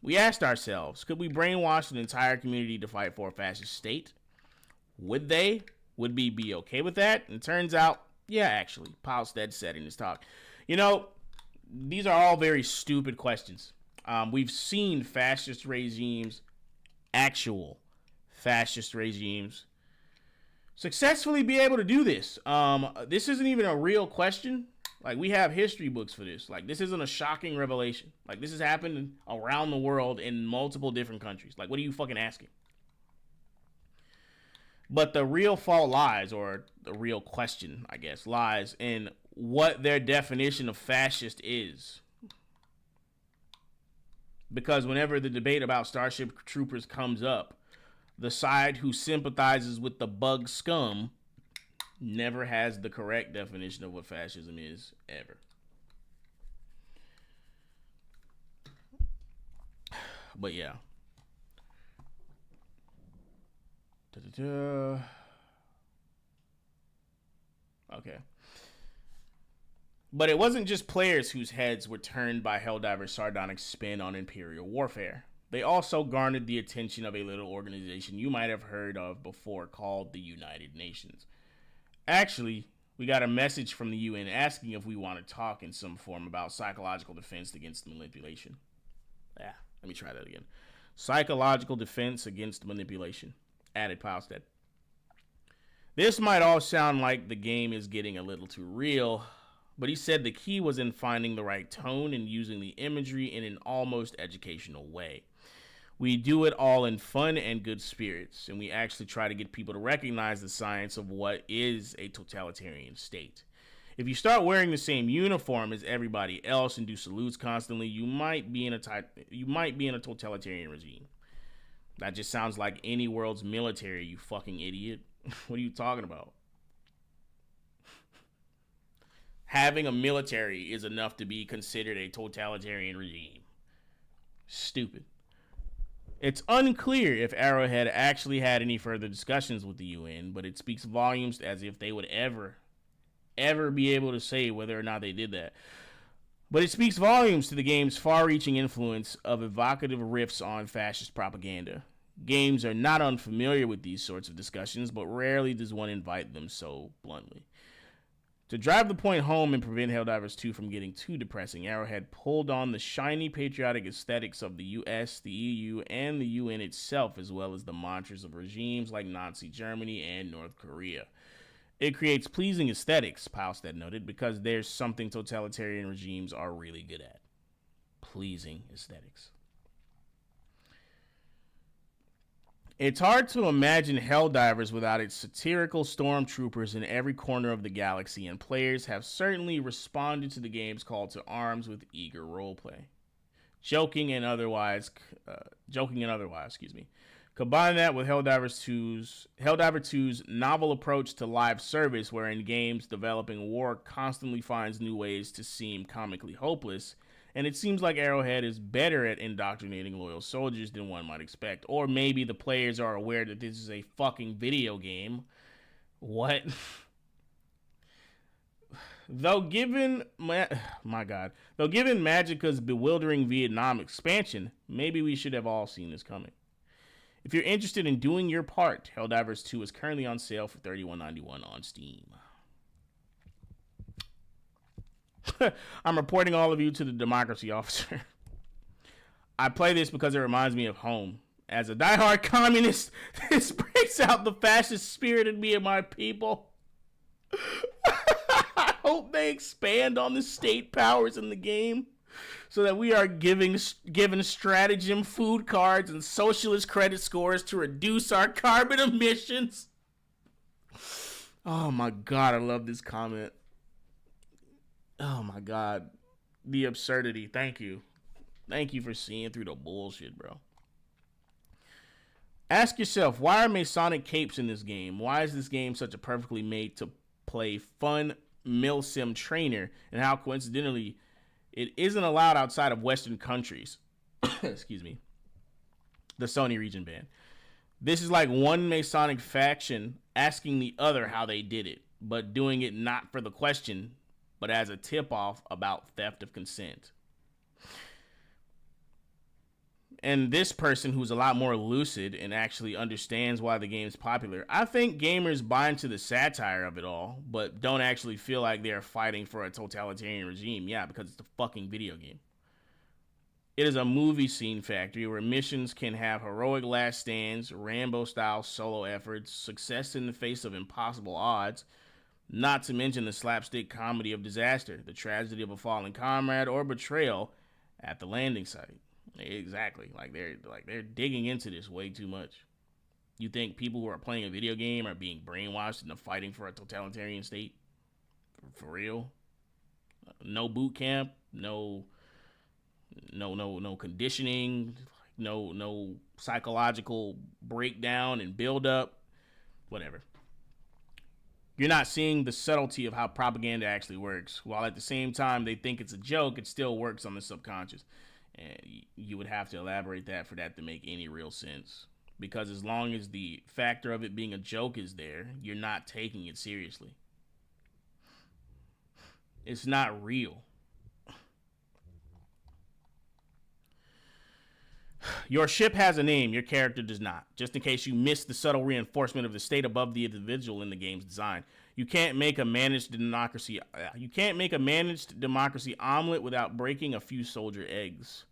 We asked ourselves, could we brainwash an entire community to fight for a fascist state? Would they? Would we be okay with that? And it turns out, yeah, actually, Pilstead said in his talk. You know, these are all very stupid questions. We've seen fascist regimes, actual fascist regimes, successfully be able to do this. This isn't even a real question. Like, we have history books for this. Like, this isn't a shocking revelation. Like, this has happened around the world in multiple different countries. Like, what are you fucking asking? But the real fault lies, or the real question, I guess, lies in what their definition of fascist is. Because whenever the debate about Starship Troopers comes up, the side who sympathizes with the bug scum never has the correct definition of what fascism is, ever. But yeah. Okay. But it wasn't just players whose heads were turned by Helldivers' sardonic spin on Imperial warfare. They also garnered the attention of a little organization you might have heard of before called the United Nations. Actually, we got a message from the UN asking if we want to talk in some form about psychological defense against manipulation. Let me try that again. Psychological defense against manipulation, added Pilstead. This might all sound like the game is getting a little too real, but he said the key was in finding the right tone and using the imagery in an almost educational way. We do it all in fun and good spirits, and we actually try to get people to recognize the science of what is a totalitarian state. If you start wearing the same uniform as everybody else and do salutes constantly, you might be in a totalitarian regime. That just sounds like any world's military, you fucking idiot. What are you talking about? Having a military is enough to be considered a totalitarian regime. Stupid. It's unclear if Arrowhead actually had any further discussions with the UN, but it speaks volumes as if they would ever be able to say whether or not they did that. But it speaks volumes to the game's far-reaching influence of evocative riffs on fascist propaganda. Games are not unfamiliar with these sorts of discussions, but rarely does one invite them so bluntly. To drive the point home and prevent Helldivers 2 from getting too depressing, Arrowhead pulled on the shiny patriotic aesthetics of the US, the EU, and the UN itself, as well as the mantras of regimes like Nazi Germany and North Korea. It creates pleasing aesthetics, Pilstead noted, because there's something totalitarian regimes are really good at. Pleasing aesthetics. It's hard to imagine Helldivers without its satirical stormtroopers in every corner of the galaxy, and players have certainly responded to the game's call to arms with eager roleplay. Joking and otherwise, Combine that with Helldivers 2's novel approach to live service, wherein games developing war constantly finds new ways to seem comically hopeless, and it seems like Arrowhead is better at indoctrinating loyal soldiers than one might expect. Or maybe the players are aware that this is a fucking video game. What? Though given Magicka's bewildering Vietnam expansion, maybe we should have all seen this coming. If you're interested in doing your part, Helldivers 2 is currently on sale for $31.91 on Steam. I'm reporting all of you to the democracy officer. I play this because it reminds me of home. As a diehard communist, this brings out the fascist spirit in me and my people. I hope they expand on the state powers in the game so that we are given stratagem food cards and socialist credit scores to reduce our carbon emissions. Oh my God, I love this comment. Oh my God, the absurdity. Thank you for seeing through the bullshit, bro. Ask yourself, why are Masonic capes in this game? Why is this game such a perfectly made to play fun milsim trainer, and how coincidentally it isn't allowed outside of Western countries? Excuse me. The Sony region ban. This is like one Masonic faction asking the other how they did it, but doing it not for the question, but as a tip-off about theft of consent. And this person, who's a lot more lucid and actually understands why the game's popular, I think gamers buy into the satire of it all, but don't actually feel like they're fighting for a totalitarian regime. Yeah, because it's a fucking video game. It is a movie scene factory where missions can have heroic last stands, Rambo-style solo efforts, success in the face of impossible odds, not to mention the slapstick comedy of disaster, the tragedy of a fallen comrade, or betrayal at the landing site. Exactly. Like they're digging into this way too much. You think people who are playing a video game are being brainwashed into fighting for a totalitarian state? For real? No boot camp, no conditioning, no psychological breakdown and build up, whatever. You're not seeing the subtlety of how propaganda actually works. While at the same time they think it's a joke, it still works on the subconscious. And you would have to elaborate that for that to make any real sense. Because as long as the factor of it being a joke is there, you're not taking it seriously. It's not real. Your ship has a name, your character does not. Just in case you missed the subtle reinforcement of the state above the individual in the game's design. You can't make a managed democracy omelet without breaking a few soldier eggs.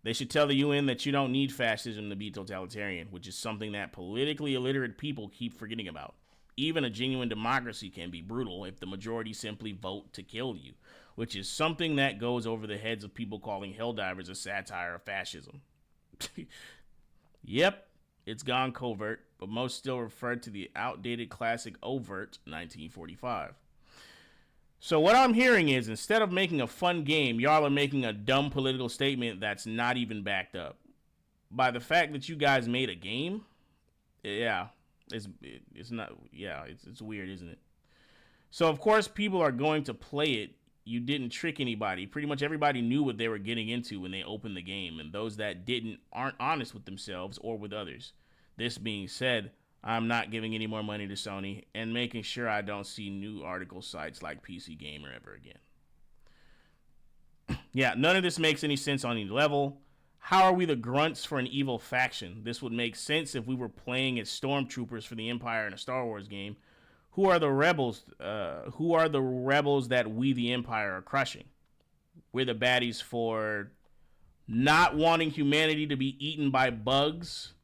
They should tell the UN that you don't need fascism to be totalitarian, which is something that politically illiterate people keep forgetting about. Even a genuine democracy can be brutal if the majority simply vote to kill you, which is something that goes over the heads of people calling Helldivers a satire of fascism. Yep, it's gone covert, but most still refer to the outdated classic overt 1945. So what I'm hearing is, instead of making a fun game, y'all are making a dumb political statement that's not even backed up. By the fact that you guys made a game, yeah, it's weird, isn't it? So of course people are going to play it. You didn't trick anybody. Pretty much everybody knew what they were getting into when they opened the game, and those that didn't aren't honest with themselves or with others. This being said, I'm not giving any more money to Sony and making sure I don't see new article sites like PC Gamer ever again. Yeah, none of this makes any sense on any level. How are we the grunts for an evil faction? This would make sense if we were playing as stormtroopers for the Empire in a Star Wars game. Who are the rebels? Who are the rebels that we, the Empire, are crushing? We're the baddies for not wanting humanity to be eaten by bugs,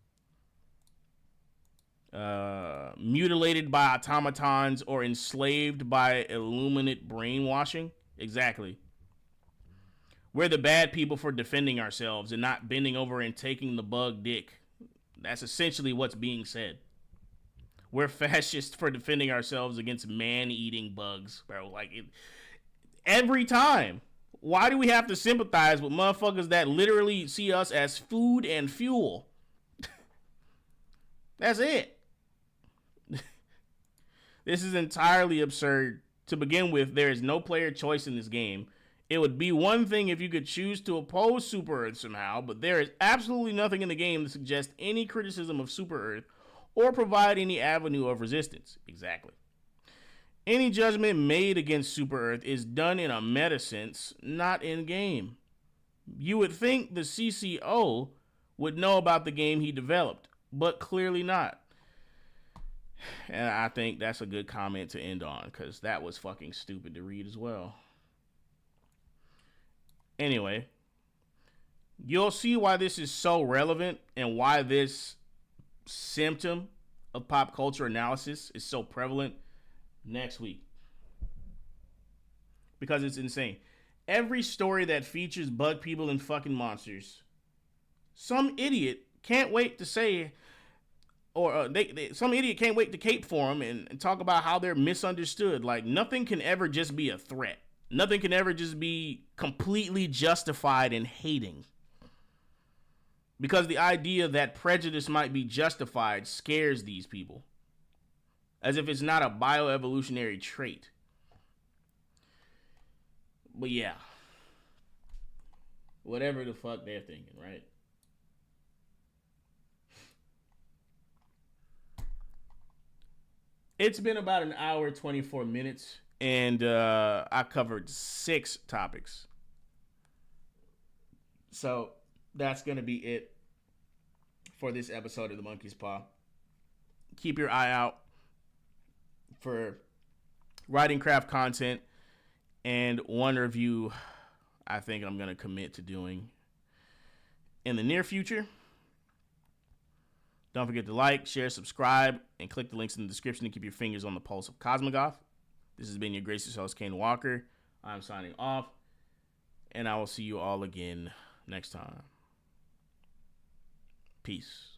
mutilated by automatons, or enslaved by Illuminate brainwashing. Exactly. We're the bad people for defending ourselves and not bending over and taking the bug dick. That's essentially what's being said. We're fascists for defending ourselves against man-eating bugs, bro. Like, every time. Why do we have to sympathize with motherfuckers that literally see us as food and fuel? That's it. This is entirely absurd. To begin with, there is no player choice in this game. It would be one thing if you could choose to oppose Super Earth somehow, but there is absolutely nothing in the game to suggest any criticism of Super Earth or provide any avenue of resistance. Exactly. Any judgment made against Super Earth is done in a meta sense, not in game. You would think the CCO would know about the game he developed. but clearly not. And I think that's a good comment to end on, because that was fucking stupid to read as well. Anyway, you'll see why this is so relevant and why this symptom of pop culture analysis is so prevalent next week. Because it's insane. Every story that features bug people and fucking monsters, some idiot can't wait to say, or some idiot can't wait to cape for them and talk about how they're misunderstood. Like, nothing can ever just be a threat. Nothing can ever just be completely justified in hating. Because the idea that prejudice might be justified scares these people. As if it's not a bioevolutionary trait. But yeah. Whatever the fuck they're thinking, right? It's been about an hour, 24 minutes, and I covered 6 topics. So that's going to be it for this episode of the Monkey's Paw. Keep your eye out for writing craft content, and one review I think I'm going to commit to doing in the near future. Don't forget to like, share, subscribe, and click the links in the description to keep your fingers on the pulse of Cosmogoth. This has been your gracious host, Kaine Walker. I'm signing off, and I will see you all again next time. Peace.